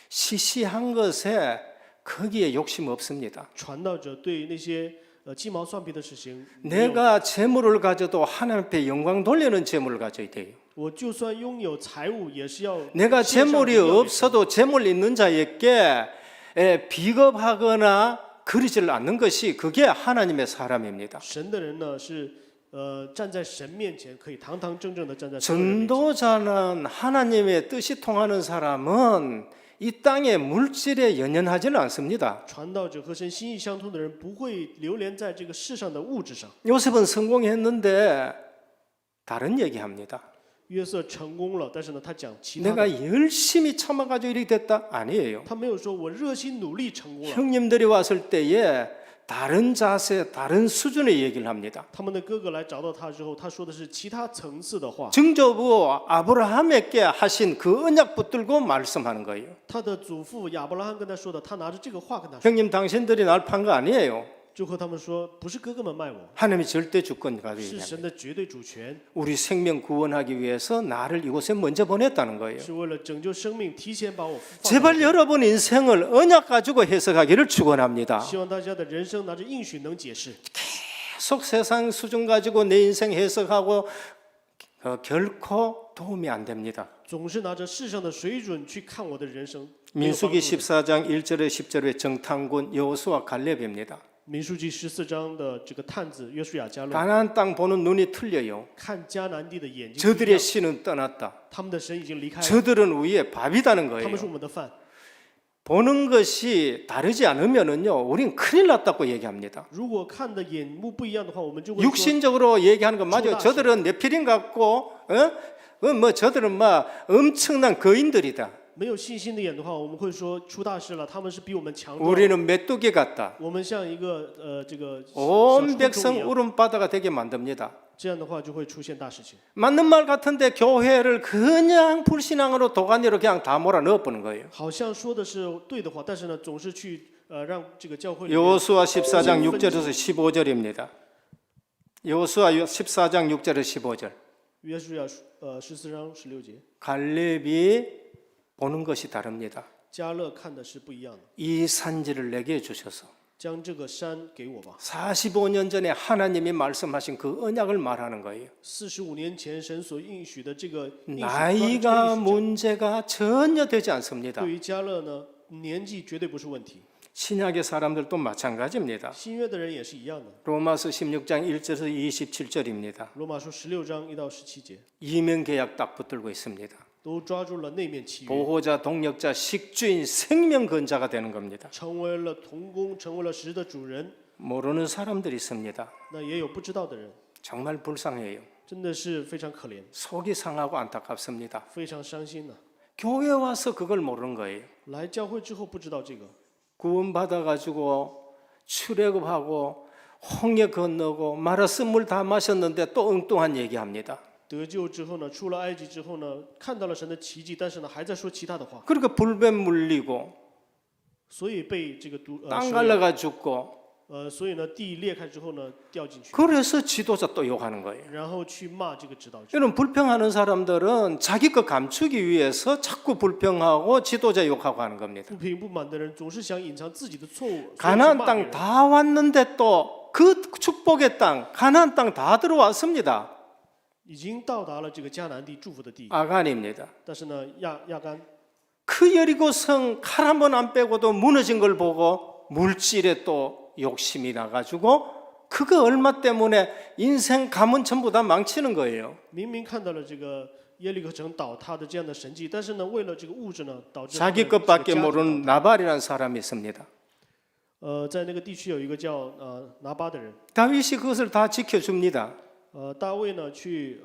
시시한 것에 거기에 욕심 없습니다. 传道者对那些鸡毛蒜皮的事情没有， 내가 재물을 가져도 하나님 앞에 영광 돌리는 재물을 가져야 돼요. 我就算拥有财物，也是要 내가 献上 재물이 荣耀给神。 없어도 재물 있는 자에게 비겁하거나 그러지를 않는 것이 그게 하나님의 사람입니다. 神的人呢是站在神面前可以堂堂正正的站在神的人面前。 전도자는 하나님의 뜻이 통하는 사람은 이 땅의 물질에 연연하지는 않습니다. 传道者和神心意相通的人不会流连在这个世上的物质上。 요셉은 성공했는데 다른 얘기합니다. 约瑟成功了，但是呢，他讲其他 내가 的， 열심히 참아가지고 이렇게 됐다? 아니에요. 他没有说我热心努力成功了。 형님들이 왔을 때에 다른 자세, 다른 수준의 얘기를 합니다. 他们的哥哥来找到他之后，他说的是其他层次的话。 증조부 아브라함에게 하신 그 언약 붙들고 말씀하는 거예요. 他的祖父亚伯拉罕跟他说的，他拿着这个话跟他说， 형님 당신들이 날 판 거 아니에요. 就和他们说，不是哥哥们卖我， 하나님이 절대 주권 가지고 是 있는 神的绝对主权， 우리 생명 구원하기 위해서 나를 이곳에 먼저 보냈다는 거예요. 是为了拯救生命，提前把我放到 제발 여러분 인생을 언약 가지고 해석하기를 축원합니다. 希望大家的人生拿着应许能解释。 계속 세상 수준 가지고 내 인생 해석하고 결코 도움이 안 됩니다. 总是拿着世上的水准去看我的人生。 민수기 14장 1절에 10절의 정탐꾼 여호수아 갈렙입니다. 民数记14章的这个探子约书亚迦勒， 가나안 땅 보는 눈이 틀려요. 看迦南地的眼睛不一 저들의 样， 신은 떠났다. 他们的神已经离开了， 저들은 위에 밥이다는 他们 거예요. 是我们的饭。 보는 것이 다르지 않으면은요, 우린 큰일 났다고 얘기합니다. 如果看的眼目不一样的话，我们就会说 육신적으로 얘기하는 건 맞아요. 초다시. 저들은 네피림 같고, 저들은 막 엄청난 거인들이다. 没有信心的眼的话，我们会说出大事了，他们是比我们强壮。 우리는 메뚜기 같다. 我们像一个这个小 온 虫 백성 一样， 울음바다가 되게 만듭니다. 这样的话就会出现大事情。 맞는 말 같은데 교회를 그냥 불신앙으로 도가니로 그냥 다 몰아 넣어보는 거예요. 好像说的是对的话，但是呢，总是去让这个教会里面 여호수아 14장 6절에서 15절입니다. 여호수아 14장 6절에서 15절. 约书亚14章16节， 갈렙이 보는 것이 다릅니다. 迦勒看的是不一样的。 이 산지를 내게 주셔서 将这个山给我吧。 45년 전에 하나님이 말씀하신 그 언약을 말하는 거예요. 45年前神所应许的这个应许， 나이가 문제가 전혀 되지 않습니다. 对于迦勒呢，年纪绝对不是问题。 신약의 사람들도 마찬가지입니다. 新约的人也是一样的。 로마서 16장 1절에서 27절입니다. 罗马书16章1到17节， 이면계약 딱 붙들고 있습니다. 都抓住了内面契约， 보호자, 동력자, 식주인, 생명건자가 되는 겁니다. 成为了童工，成为了实的主人。 모르는 사람들이 있습니다. 那也有不知道的人， 정말 불쌍해요. 真的是非常可怜， 속이 상하고 안타깝습니다. 非常伤心呢。 교회 와서 그걸 모르는 거예요. 来教会之后不知道这个， 구원받아가지고 출애굽하고 홍해 건너고 마라스 물 다 마셨는데 또 엉뚱한 얘기합니다. 得救之后呢，出了埃及之后呢，看到了神的奇迹，但是呢，还在说其他的话， 그러니까 불뱀 물리고 所以被这个땅 蛇咬 갈라가 죽고 所以呢，地裂开之后呢，掉进去， 그래서 지도자 또 욕하는 거예요. 然后去骂这个指导者。 이런 불평하는 사람들은 자기 것 감추기 위해서 자꾸 불평하고 지도자 욕하고 하는 겁니다. 不平不满的人总是想隐藏自己的错误，所以去 가나안 骂别 땅 人 다 왔는데 또 그 축복의 땅 가나안 땅 다 들어왔습니다. 已经到达了这个迦南地祝福的地， 아간입니다. 但是呢，亚干 그 여리고성 칼 한 번 안 빼고도 무너진 걸 보고 물질에 또 욕심이 나가지고 그거 얼마 때문에 인생 가문 전부 다 망치는 거예요. 明明看到了这个耶利哥城倒塌的这样的神迹，但是呢，为了这个物质呢，导致 자기 他们这个 것밖에 家庭 모르는 나발이라는 사람이 있습니다. 在那个地区有一个叫拿巴的人， 다윗이 그것을 다 지켜줍니다. 大卫呢去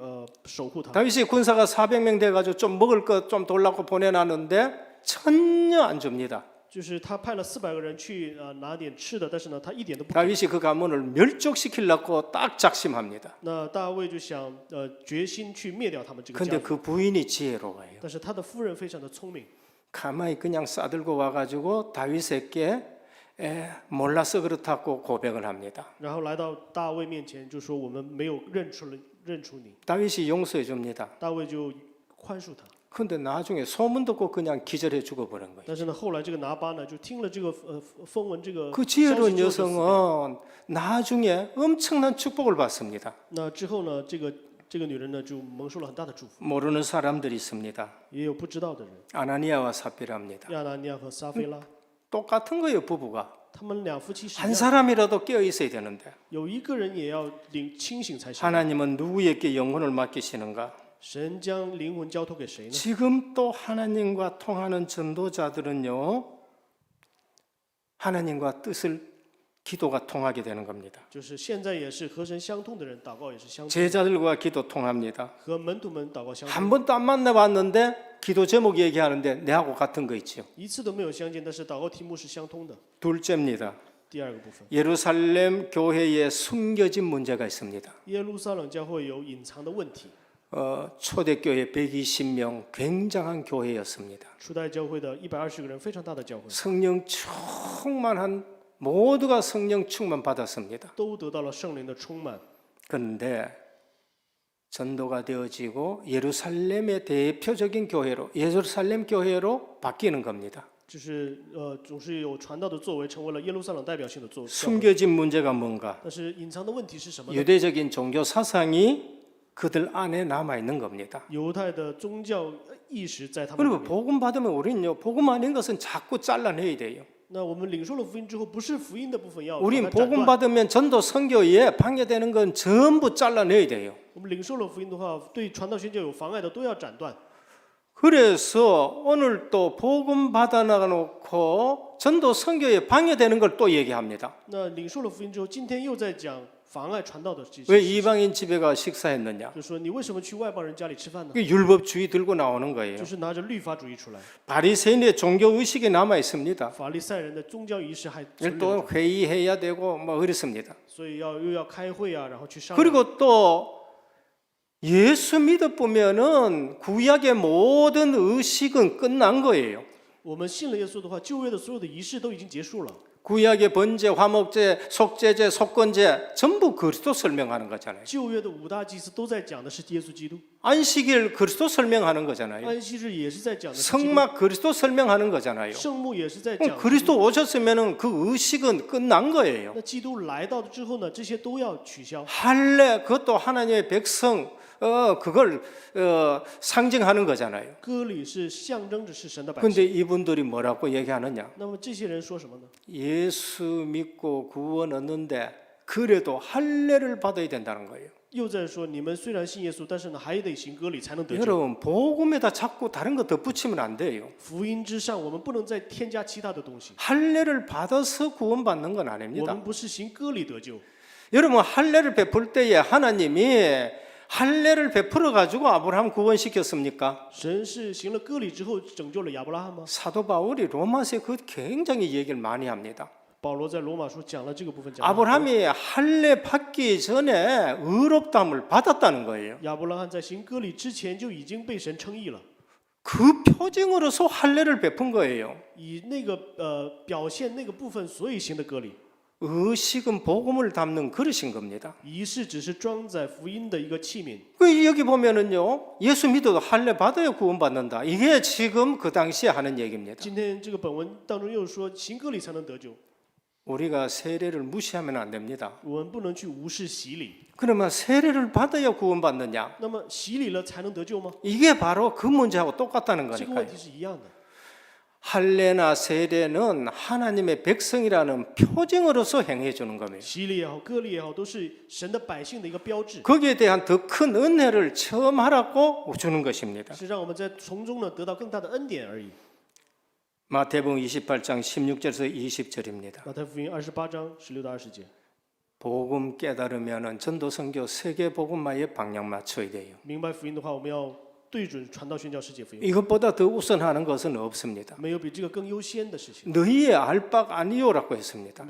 守护他。 다윗이 군사가 400명 돼가지고 좀 먹을 것 좀 돌라고 보내놨는데 전혀 안 줍니다. 就是他派了400个人去拿点吃的，但是呢，他一点都不给。 다윗이 그 가문을 멸족시키려고 딱 작심합니다. 那大卫就想决心去灭掉他们这个家 근데 族， 그 부인이 지혜로워요. 但是他的夫人非常的聪明， 가만히 그냥 싸들고 와가지고 다윗에게 몰라서 그렇다고 고백을 합니다. 然后来到大卫面前，就说我们没有认出你。 다윗이 용서해 줍니다. 大卫就宽恕他。 근데 나중에 소문 듣고 그냥 기절해 죽어버린 거예요. 但是呢，后来这个拿巴呢，就听了这个风闻这个 그 消息 지혜로운 之后就死掉 여성은 나중에 엄청난 축복을 받습니다. 那之后呢，这个女人呢，就蒙受了很大的祝福。 모르는 사람들이 있습니다. 也有不知道的人， 아나니아와 삽비라입니다. 亚拿尼亚和撒菲拉， 똑같은 거예요, 부부가. 他们两夫妻是一 한 样的， 사람이라도 깨어 있어야 되는데 有一个人也要清醒才行。 하나님은 누구에게 영혼을 맡기시는가? 神将灵魂交托给谁呢？ 지금 또 하나님과 통하는 전도자들은요, 하나님과 뜻을 기도가 통하게 되는 겁니다. 就是现在也是和神相通的人，祷告也是相通， 제자들과 기도 통합니다. 和门徒们祷告相通。 한 번도 안 만나봤는데 기도 제목 얘기하는데 내하고 같은 거 있죠. 一次都没有相见，但是祷告题目是相通的。 둘째입니다. 第二个部分， 예루살렘 교회에 숨겨진 문제가 있습니다. 耶路撒冷教会有隐藏的问题。 초대교회 120명 굉장한 교회였습니다. 初代教会的120个人，非常大的教会， 성령 충만한 모두가 성령 충만 받았습니다. 都得到了圣灵的充满。 그런데 전도가 되어지고 예루살렘의 대표적인 교회로 예루살렘 교회로 바뀌는 겁니다. 就是总是有传道的作为，成为了耶路撒冷代表性的教会。 숨겨진 문제가 뭔가? 但是隐藏的问题是什么呢？ 유대적인 종교 사상이 그들 안에 남아 있는 겁니다. 犹太的宗教意识在他们里 그리고 面。 복음 받으면 우리는요, 복음 아닌 것은 자꾸 잘라내야 돼요. 那我们领受了福音之后，不是福音的部分要把 우린 它斩 복음 断。 받으면 전도 선교에 방해되는 건 전부 잘라내야 돼요. 我们领受了福音的话，对传道宣教有妨碍的都要斩断。 그래서 오늘 또 복음 받아나가놓고 전도 선교에 방해되는 걸 또 얘기합니다. 那领受了福音之后，今天又在讲妨碍传道的这些 왜 事情。 이방인 집에 가 식사했느냐? 就说你为什么去外邦人家里吃饭呢？ 그 율법주의 들고 나오는 거예요. 就是拿着律法主义出来， 바리새인의 종교 의식이 남아 있습니다. 法利赛人的宗教仪式还存留 또 着， 회의해야 되고 뭐 그렇습니다. 所以又要开会啊，然后去商量。 그리고 또 예수 믿어 보면은 구약의 모든 의식은 끝난 거예요. 我们信了耶稣的话，旧约的所有的仪式都已经结束了。 구약의 번제, 화목제, 속죄제, 속건제 전부 그리스도 설명하는 거잖아요. 旧约的五大祭司都在讲的是耶稣基督， 안식일 그리스도 설명하는 거잖아요. 安息日也是在讲的是基督， 성막 그리스도 설명하는 거잖아요. 圣幕也是在讲。 그리스도 오셨으면은 그 의식은 끝난 거예요. 那基督来到之后呢，这些都要取消。 할례 그것도 하나님의 백성 그걸 상징하는 거잖아요. 割礼是象征着是神的百 근데 姓。 이분들이 뭐라고 얘기하느냐? 那么这些人说什么呢？ 예수 믿고 구원 얻는데 그래도 할례를 받아야 된다는 거예요. 又在说你们虽然信耶稣，但是呢还得行割礼才能得救。 여러분 복음에다 자꾸 다른 거 덧붙이면 안 돼요. 福音之上，我们不能再添加其他的东西。 할례를 받아서 구원받는 건 我 아닙니다. 们不是行割礼得救。 여러분 할례를 베풀 때에 하나님이 할례를 베풀어 가지고 아브라함 구원시켰습니까? 神是行了割礼之后拯救了亚伯拉罕吗？ 사도 바울이 로마서에 그 굉장히 얘기를 많이 합니다. 保罗在罗马书讲了这个部分，讲了很多 아브라함이 할례 받기 전에 의롭다함을 받았다는 거예요. 亚伯拉罕在行割礼之前就已经被神称义了， 그 표징으로서 할례를 베푼 거예요. 以那个表现那个部分，所以行的割礼。 의식은 복음을 담는 그릇인 겁니다. 仪式只是装载福音的一个器皿。 그 여기 보면은요, 예수 믿어도 할례 받아야 구원받는다. 이게 지금 그 당시에 하는 얘기입니다. 今天这个本文当中又说行割礼才能得救， 우리가 세례를 무시하면 안 됩니다. 我们不能去无视洗礼。 그러면 세례를 받아야 구원받느냐? 那么洗礼了才能得救吗？ 이게 바로 그 문제하고 똑같다는 这个 거니까요. 问题是一样的。 할례나 세례는 하나님의 백성이라는 표징으로서 행해 주는 겁니다. 洗礼也好，割礼也好，都是神的百姓的一个标志， 거기에 대한 더 큰 은혜를 체험하라고 주는 것입니다. 是让我们在从中呢得到更大的恩典而已。 마태복음 28장 16절에서 20절입니다. 马太福音28章16到20节， 복음 깨달으면은 전도 선교 세계 복음화에 방향 맞춰야 돼요. 明白福音的话，我们要对准传道宣教世界福音， 이것보다 더 우선하는 것은 없습니다. 没有比这个更优先的事情。 너희의 알 바가 아니요라고 했습니다.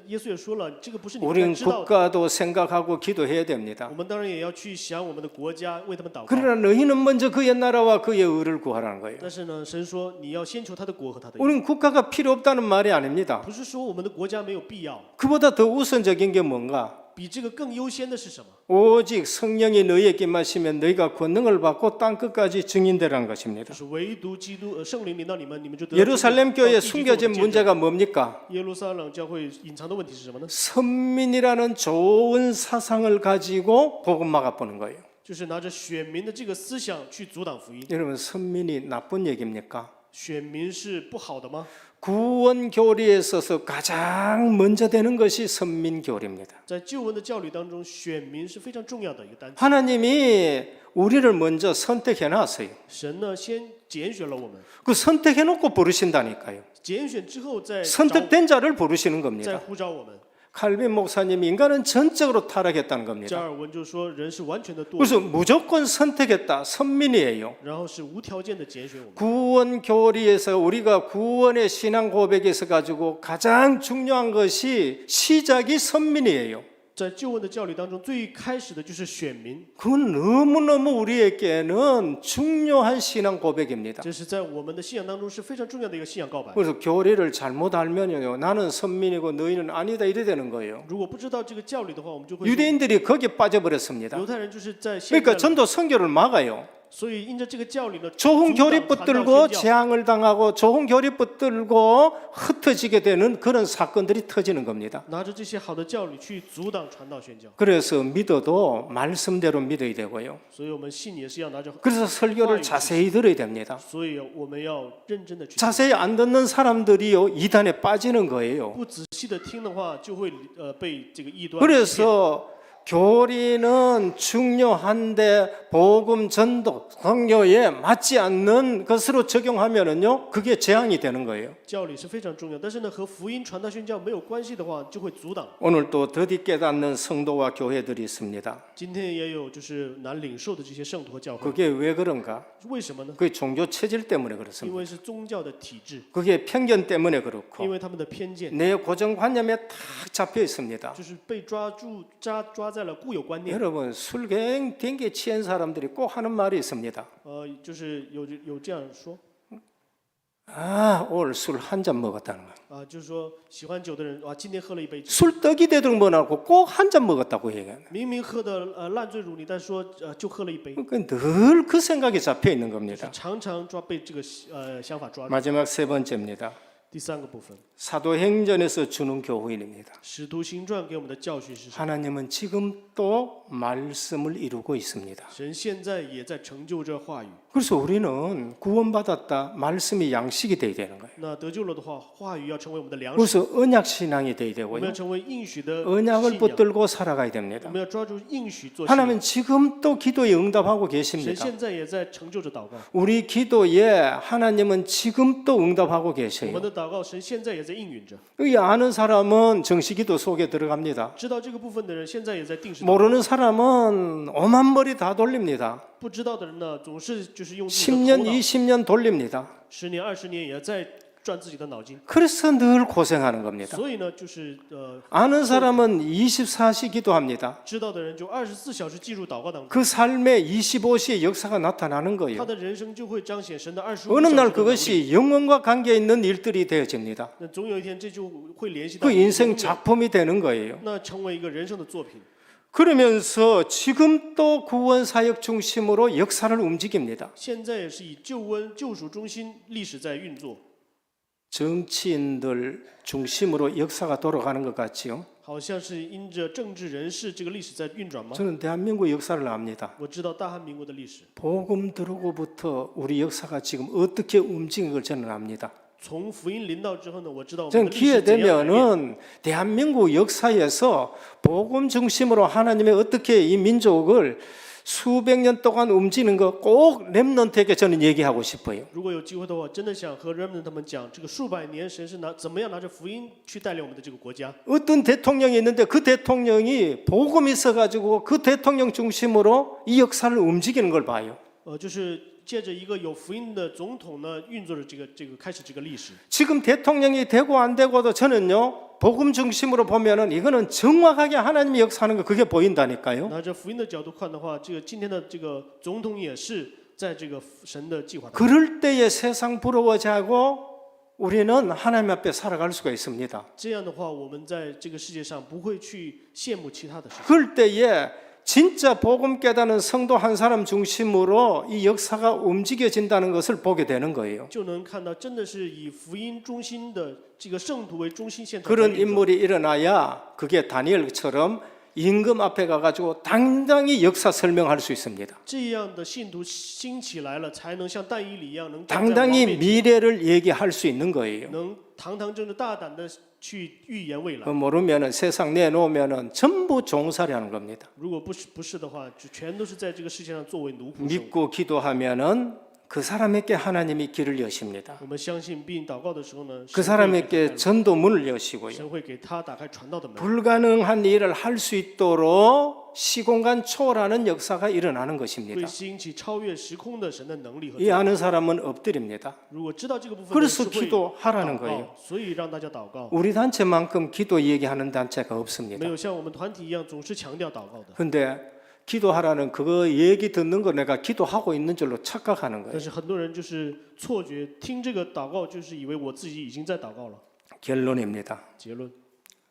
耶稣也说了，这个不是你们该 우리는 知道的。 국가도 생각하고 기도해야 됩니다. 我们当然也要去想我们的国家，为他们祷告。 그러나 너희는 먼저 그의 나라와 그의 의를 구하라는 거예요. 但是呢，神说你要先求他的国和他的义， 우리는 국가가 필요 없다는 말이 아닙니다. 不是说我们的国家没有必要， 그보다 더 우선적인 게 뭔가? 比这个更优先的是什么？ 오직 성령이 너희에게 임하시면 너희가 권능을 받고 땅 끝까지 증인되라는 就 것입니다. 是唯独基督圣灵临到你们，你们就得到 예루살렘 到 교회에 地基做我的 숨겨진 见证。 문제가 뭡니까? 耶路撒冷教会隐藏的问题是什么呢？ 선민이라는 좋은 사상을 가지고 복음화가 보는 거예요. 就是拿着选民的这个思想去阻挡福音。 여러분, 선민이 나쁜 얘기입니까? 选民是不好的吗？ 구원 교리에 있어서 가장 먼저 되는 것이 선민 교리입니다. 在救恩的教理当中，选民是非常重要的一个单词。 하나님이 우리를 먼저 선택해 놨어요. 神呢，先拣选了我们， 그 선택해 놓고 부르신다니까요. 拣选之后再 선택된 자를 부르시는 再 겁니다. 呼召我们。 칼빈 목사님이 인간은 전적으로 타락했다는 加 겁니다. 尔文就说人是完全的堕 그래서 落， 무조건 선택했다. 선민이에요. 然后是无条件的拣选我们。 구원 교리에서 우리가 구원의 신앙 고백에서 가지고 가장 중요한 것이 시작이 선민이에요. 在救恩的教理当中，最开始的就是选民， 그건 너무너무 우리에게는 중요한 신앙 고백입니다. 这是在我们的信仰当中是非常重要的一个信仰告白。 그래서 교리를 잘못 알면요, 나는 선민이고 너희는 아니다 이래 되는 거예요. 如果不知道这个教理的话，我们就会说 유대인들이 거기에 빠져버렸습니다. 犹太人就是在现 그러니까 在， 전도 선교를 막아요. 所以因着这个教理呢， 좋은 阻挡 교리 传道 붙들고 宣教 재앙을 당하고 좋은 교리 붙들고 흩어지게 되는 그런 사건들이 터지는 겁니다. 拿着这些好的教理去阻挡传道宣教， 그래서 믿어도 말씀대로 믿어야 되고요. 所以我们信也是要拿着， 그래서 설교를 자세히 들어야 됩니다. 所以我们要认真的去。 자세히 안 듣는 사람들이요 이단에 빠지는 거예요. 不仔细的听的话，就会被这个异端。 그래서 교리는 중요한데 복음 전도 성교에 맞지 않는 것으로 적용하면은요 그게 재앙이 되는 거예요. 教理是非常重要，但是呢，和福音传道宣教没有关系的话，就会阻挡。 오늘 또 더디 깨닫는 성도와 교회들이 있습니다. 今天也有就是难领受的这些圣徒和教会， 그게 왜 그런가? 为什么呢？ 그게 종교 체질 때문에 因 그렇습니다. 为是宗教的体制， 그게 편견 때문에 因 그렇고 为他们的偏见， 내 고정관념에 탁 잡혀 있습니다. 就是被抓在了固有观念。 여러분 술갱 댕게 취한 사람들이 꼭 하는 말이 있습니다. 就是有这样说 아, 오늘 술 한 잔 먹었다는 거예요. 就是说喜欢酒的人今天喝了一杯酒， 술 떡이 되도록 뭐라고 꼭 한 잔 먹었다고 얘기하는. 明明喝的烂醉如泥，但说就喝了一杯， 늘 그 생각이 잡혀 있는 就是 겁니다. 常常被这个想法抓住。 마지막 세 번째입니다. 第三个部分， 사도행전에서 주는 교훈입니다. 使徒行传给我们的教训是什么？ 하나님은 지금도 말씀을 이루고 있습니다. 神现在也在成就这话语。 그래서 우리는 구원받았다. 말씀이 양식이 돼야 되는 거예요. 那得救了的话，话语要成为我们的粮食， 그래서 언약 신앙이 돼야 我们 되고요. 要成为应许的 언약을 信仰， 붙들고 살아가야 我 됩니다. 们要抓住应许做信仰。 하나님은 지금도 기도에 응답하고 神 계십니다. 现在也在成就着祷告， 우리 기도에 하나님은 지금도 응답하고 我 계세요. 们的祷告，神现在也在应允着。 이 아는 사람은 정식기도 속에 들어갑니다. 知道这个部分的人，现在也在定时祷告。 모르는 사람은 오만 머리 다 돌립니다. 不知道的人呢，总是就是用自己的头 10년, 脑， 20년 돌립니다. 10年、20年也在转自己的脑筋。 그래서 늘 고생하는 겁니다. 所以呢，就是아는 사람은 24시 기도합니다. 知道的人就24小时进入祷告当中， 그 삶에 25시의 역사가 나타나는 他 거예요. 的人生就会彰显神的25 어느 小时 날 的能力。 그것이 영혼과 관계 있는 일들이 되어집니다. 那总有一天，这就会联系到 그 인생 永远 작품이 되는 거예요. 那成为一个人生的作品。 그러면서 지금도 구원 사역 중심으로 역사를 움직입니다. 现在也是以救恩、救赎中心历史在运作， 정치인들 중심으로 역사가 돌아가는 것 같지요. 好像是因着政治人士这个历史在运转吗？ 저는 대한민국 역사를 압니다. 我知道大韩民国的历史， 복음 들어고부터 우리 역사가 지금 어떻게 움직인 걸 저는 압니다. 从福音临到之后呢，我知道我们 저는 的历 기회 史怎样改变。 되면은 대한민국 역사에서 복음 중심으로 하나님의 어떻게 이 민족을 수백 년 동안 움직이는 거 꼭 렘넌트에게 저는 얘기하고 싶어요. 如果有机会的话，真的想和人们他们讲，这个数百年神是怎么样拿着福音去带领我们的这个国家。 어떤 대통령이 있는데 그 대통령이 복음이 있어가지고 그 대통령 중심으로 이 역사를 움직이는 걸 봐요. 就是借着一个有福音的总统呢运作的这个开始这个历史。 지금 대통령이 되고 안 되고도 저는요 복음 중심으로 보면은 이거는 정확하게 하나님이 역사하는 거 그게 보인다니까요. 拿着福音的角度看的话，这个今天的这个总统也是在这个神的计划当中。 그럴 때에 세상 부러워지고 우리는 하나님 앞에 살아갈 수가 있습니다. 这样的话，我们在这个世界上不会去羡慕其他的事情。 그럴 때에 진짜 복음 깨닫는 성도 한 사람 중심으로 이 역사가 움직여진다는 것을 보게 되는 거예요. 就能看到，真的是以福音中心的这个圣徒为中心线。 그런 인물이 일어나야 그게 다니엘처럼 임금 앞에 가가지고 당당히 역사 설명할 수 있습니다. 这样的信徒兴起来了，才能像但以理一样，能 당당히 미래를 얘기할 수 있는 거예요. 能堂堂正正、大胆的去预言未来。 모르면은 세상 내놓으면은 전부 종살이하는 겁니다. 如果不是的话，就全都是在这个世界上作为奴仆生活。 믿고 기도하면은 그 사람에게 하나님이 길을 여십니다. 我们相信并祷告的时候呢， 그 사람에게 전도 문을 여시고요. 神会给他打开传道的门。 불가능한 일을 할 수 있도록 시공간 초월하는 역사가 일어나는 会 것입니다. 兴起超越时空的神的能力和。 이 아는 사람은 엎드립니다. 如果知道这个部分， 그래서 是会 기도하라는 祷 거예요. 告，所以让大家祷告。 우리 단체만큼 기도 얘기하는 단체가 没 없습니다. 有像我们团体一样总是强调祷告的。 근데 기도하라는 그거 얘기 듣는 거 내가 기도하고 있는 줄로 착각하는 但 거예요. 是很多人就是错觉，听这个祷告就是以为我自己已经在祷告了。 결론입니다. 结论，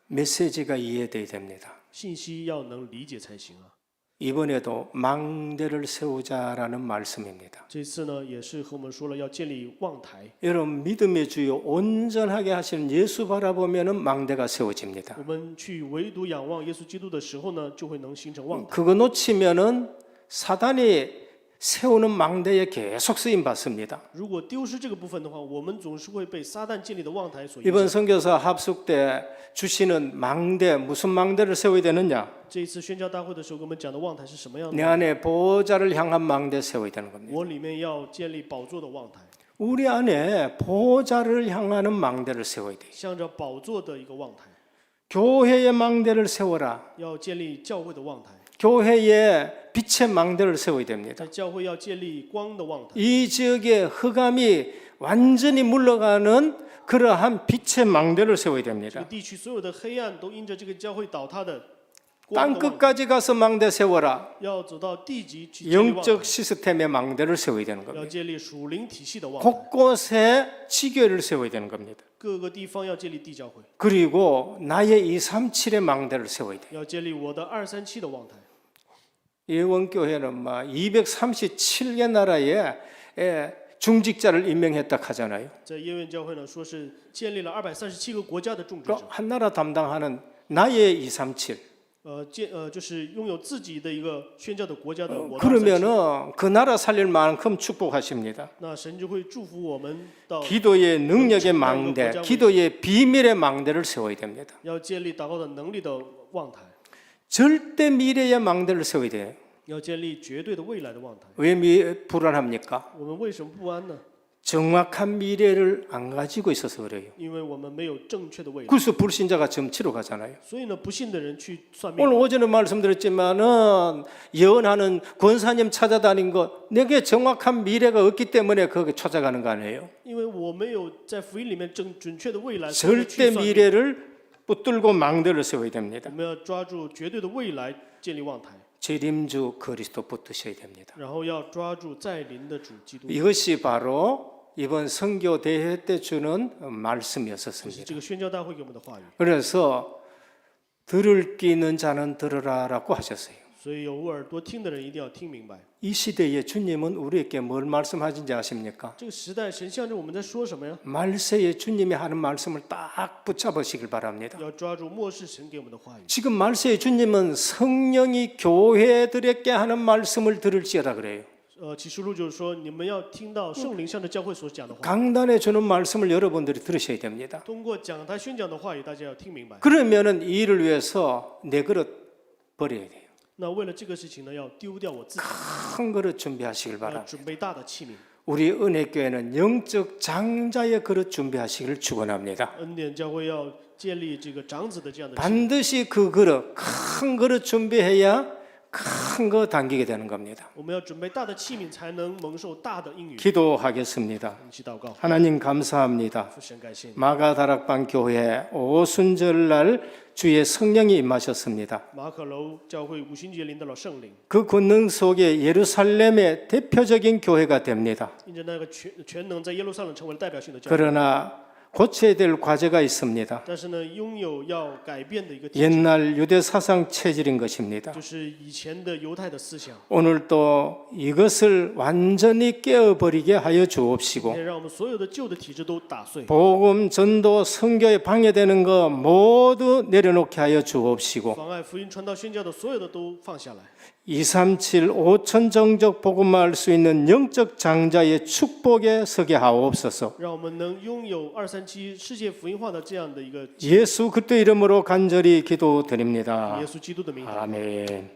메시지가 이해돼야 됩니다. 信息要能理解才行啊。 이번에도 망대를 세우자라는 말씀입니다. 这次呢，也是和我们说了要建立望台。 여러분 믿음의 주요 온전하게 하시는 예수 바라보면은 망대가 세워집니다. 我们去唯独仰望耶稣基督的时候呢，就会能形成望台。 그거 놓치면은 사단이 세우는 망대에 계속 쓰임 받습니다. 如果丢失这个部分的话，我们总是会被撒旦建立的望台所影 이번 响。 선교사 합숙 때 주시는 망대 무슨 망대를 세워야 되느냐? 这一次宣教大会的时候，给我们讲的望台是什么样 내 的？ 안에 보호자를 향한 망대 세워야 되는 겁니다. 我里面要建立宝座的望台， 우리 안에 보호자를 향하는 망대를 세워야 돼요. 向着宝座的一个望台， 교회의 망대를 세워라. 要建立教会的望台， 교회에 빛의 망대를 세워야 됩니다. 在教会要建立光的望台。 이 지역의 흑암이 완전히 물러가는 그러한 빛의 망대를 세워야 这个 됩니다. 地区所有的黑暗都因着这个教会倒塌的 땅 光的望台， 끝까지 가서 망대 세워라. 要走到地极去建立望台， 영적 시스템의 망대를 세워야 되는 要 겁니다. 建立属灵体系的望台， 곳곳에 지교회를 세워야 되는 겁니다. 各个地方要建立地教会， 그리고 나의 237의 망대를 세워야 돼요. 要建立我的237的望台。 예원교회는 막 237개 나라에 중직자를 임명했다 하잖아요. 在耶院教会呢，说是建立了237个国家的种植 그 者， 한 나라 담당하는 나의 237. 就是拥有自己的一个宣教的国家的我的237。 그러면은 그 나라 살릴 만큼 축복하십니다. 那神就会祝福我们到 기도의 능력의 망대, 기도의 비밀의 망대를 세워야 됩니다. 要建立祷告的能力的望台， 절대 미래의 망대를 세워야 돼요. 要建立绝对的未来的望台。 왜 불안합니까? 我们为什么不安呢？ 정확한 미래를 안 가지고 있어서 그래요. 因为我们没有正确的未来， 그래서 불신자가 점치러 가잖아요. 所以呢，不信的人去算命。 오늘 오전에 말씀드렸지만은 예언하는 권사님 찾아다닌 거 내게 정확한 미래가 없기 때문에 거기 찾아가는 거 아니에요. 因为我没有在福音里面准确的未来，所以 절대 去算命 미래를 붙들고 망대를 세워야 我 됩니다. 们要抓住绝对的未来，建立望台， 재림주 그리스도 붙드셔야 됩니다. 然后要抓住在临的主基督。 이것이 바로 이번 선교 대회 때 주는 这是 말씀이었습니다. 这个宣教大会给我们的话语。 그래서 들을 끼 있는 자는 들으라라고 하셨어요. 所以有耳朵听的人一定要听明白。 이 시대에 주님은 우리에게 뭘 말씀하신지 아십니까? 这个时代，神向着我们在说什么呀？ 말세에 주님이 하는 말씀을 딱 붙잡으시길 바랍니다. 要抓住末世神给我们的话语。 지금 말세에 주님은 성령이 교회들에게 하는 말씀을 들을지어다 그래요. 启示录就是说，你们要听到圣灵向着教会所讲的话， 강단에 주는 말씀을 여러분들이 들으셔야 됩니다. 通过讲台宣讲的话语，大家要听明白。 그러면은 이 일을 위해서 내 그릇 버려야 돼요. 那为了这个事情呢，要丢掉我自己， 큰 그릇 준비하시길 要 바랍니다. 准备大的器皿。 우리 은혜교회는 영적 장자의 그릇 준비하시기를 축원합니다. 恩典教会要建立这个长子的这样的器皿， 반드시 그 그릇 큰 그릇 준비해야 큰 거 당기게 되는 겁니다. 我们要准备大的器皿，才能蒙受大的应允。 기도하겠습니다. 一起祷告， 하나님 감사합니다. 父神感谢你。 마가다락방 교회 오순절날 주의 성령이 임하셨습니다. 马可楼教会五旬节领到了圣灵， 그 권능 속에 예루살렘의 대표적인 교회가 됩니다. 因着那个全能在耶路撒冷成为了代表性的教会。 그러나 고쳐야 될 과제가 있습니다. 但是呢，拥有要改变的一个体制， 옛날 유대 사상 체질인 것입니다. 就是以前的犹太的思想。 오늘도 이것을 완전히 깨어버리게 하여 今 주옵시고 天让我们所有的旧的体制都打碎， 복음 전도 선교에 방해되는 것 모두 내려놓게 하여 주옵시고 妨碍福音传道宣教的所有的都放下来。 237 5천 정적 복음화 할 수 있는 영적 장자의 축복에 서게 하옵소서. 让我们能拥有237世界福音化的这样的一个 예수 그리스도 이름으로 간절히 기도드립니다. 耶稣基督的名。 아멘.